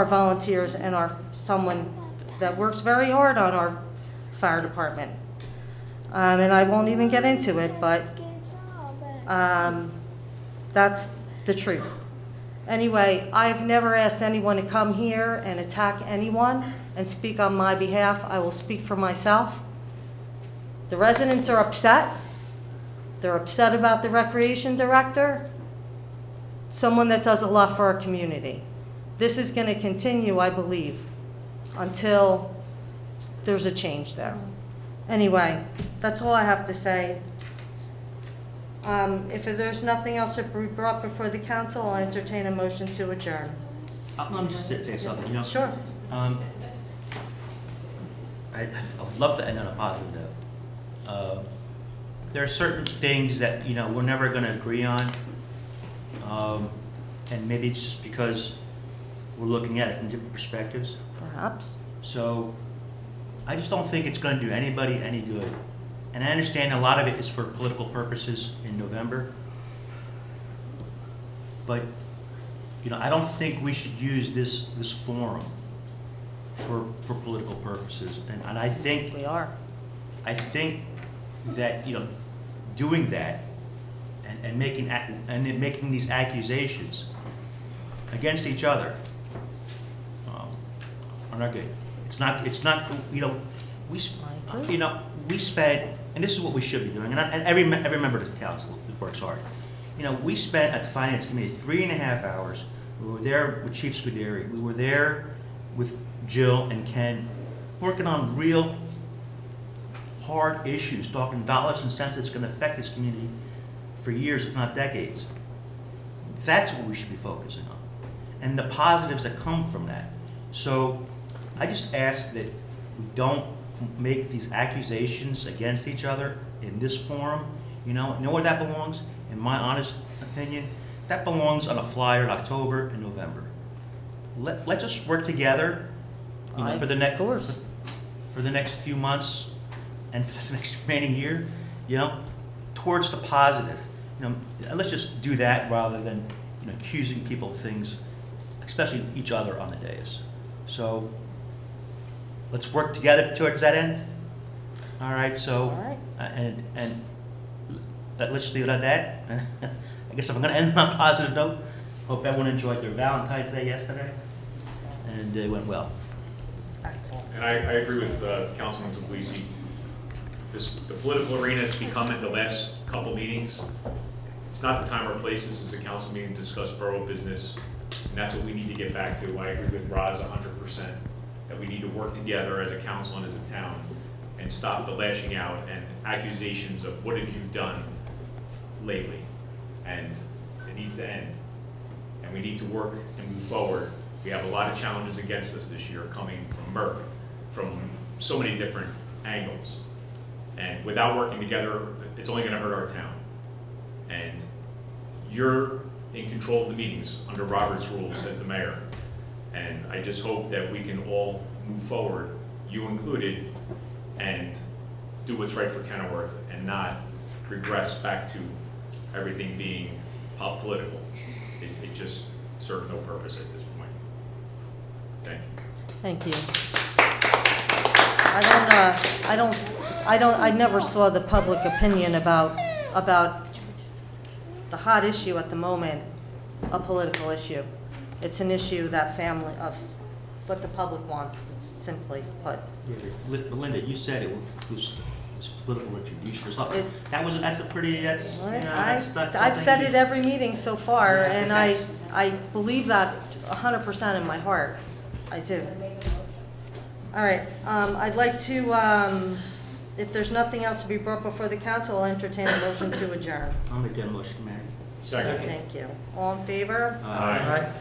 [SPEAKER 1] volunteers and someone that works very hard on our fire department. And I won't even get into it, but that's the truth. Anyway, I've never asked anyone to come here and attack anyone and speak on my behalf. I will speak for myself. The residents are upset. They're upset about the recreation director, someone that does a lot for our community. This is going to continue, I believe, until there's a change there. Anyway, that's all I have to say. If there's nothing else to be brought before the council, I'll entertain a motion to adjourn.
[SPEAKER 5] Let me just say something, you know.
[SPEAKER 1] Sure.
[SPEAKER 5] I'd love to end on a positive note. There are certain things that, you know, we're never gonna agree on. And maybe it's just because we're looking at it from different perspectives.
[SPEAKER 1] Perhaps.
[SPEAKER 5] So I just don't think it's gonna do anybody any good. And I understand a lot of it is for political purposes in November. But, you know, I don't think we should use this forum for political purposes. And I think
[SPEAKER 1] We are.
[SPEAKER 5] I think that, you know, doing that and making these accusations against each other are not good. It's not, you know, we spent, and this is what we should be doing, and every member of the council works hard. You know, we spent at the finance committee 3.5 hours. We were there with Chief Scuderi. We were there with Jill and Ken, working on real hard issues, talking dollars and cents that's gonna affect this community for years, if not decades. That's what we should be focusing on, and the positives that come from that. So I just ask that we don't make these accusations against each other in this forum. You know where that belongs? In my honest opinion, that belongs on a flyer in October and November. Let's just work together, you know, for the next few months and for the next remaining year, you know, towards the positive. You know, let's just do that rather than, you know, accusing people of things, especially each other on the dais. So let's work together towards that end. All right. So
[SPEAKER 1] All right.
[SPEAKER 5] And let's leave it at that. I guess I'm going to end on a positive note. Hope everyone enjoyed their Valentine's Day yesterday, and it went well.
[SPEAKER 1] Excellent.
[SPEAKER 6] And I agree with Councilman Puglisi. The political arena that's become in the last couple meetings, it's not the time or place. This is a council meeting to discuss borough business, and that's what we need to get back to. I agree with Roz 100%, that we need to work together as a council and as a town and stop the lashing out and accusations of what have you done lately, and it needs to end. And we need to work and move forward. We have a lot of challenges against us this year coming from Merck, from so many different angles. And without working together, it's only gonna hurt our town. And you're in control of the meetings under Robert's rules as the mayor. And I just hope that we can all move forward, you included, and do what's right for Kenilworth and not regress back to everything being political. It just serves no purpose at this point. Thank you.
[SPEAKER 1] Thank you. I never saw the public opinion about the hot issue at the moment, a political issue. It's an issue that family, of what the public wants, it's simply put.
[SPEAKER 5] Belinda, you said it was political retribution or something. That's a pretty, you know, that's
[SPEAKER 1] I've said
[SPEAKER 5] something
[SPEAKER 1] it every meeting so far,
[SPEAKER 5] Yeah,
[SPEAKER 1] and I believe that 100% in my heart. I do. All right, I'd like to, if there's nothing else to be brought before the council, I'll entertain a motion to adjourn.
[SPEAKER 5] I'll make that motion, Mary.
[SPEAKER 6] Second.
[SPEAKER 1] Thank you. All in favor?
[SPEAKER 6] Aye.
[SPEAKER 10] Aye.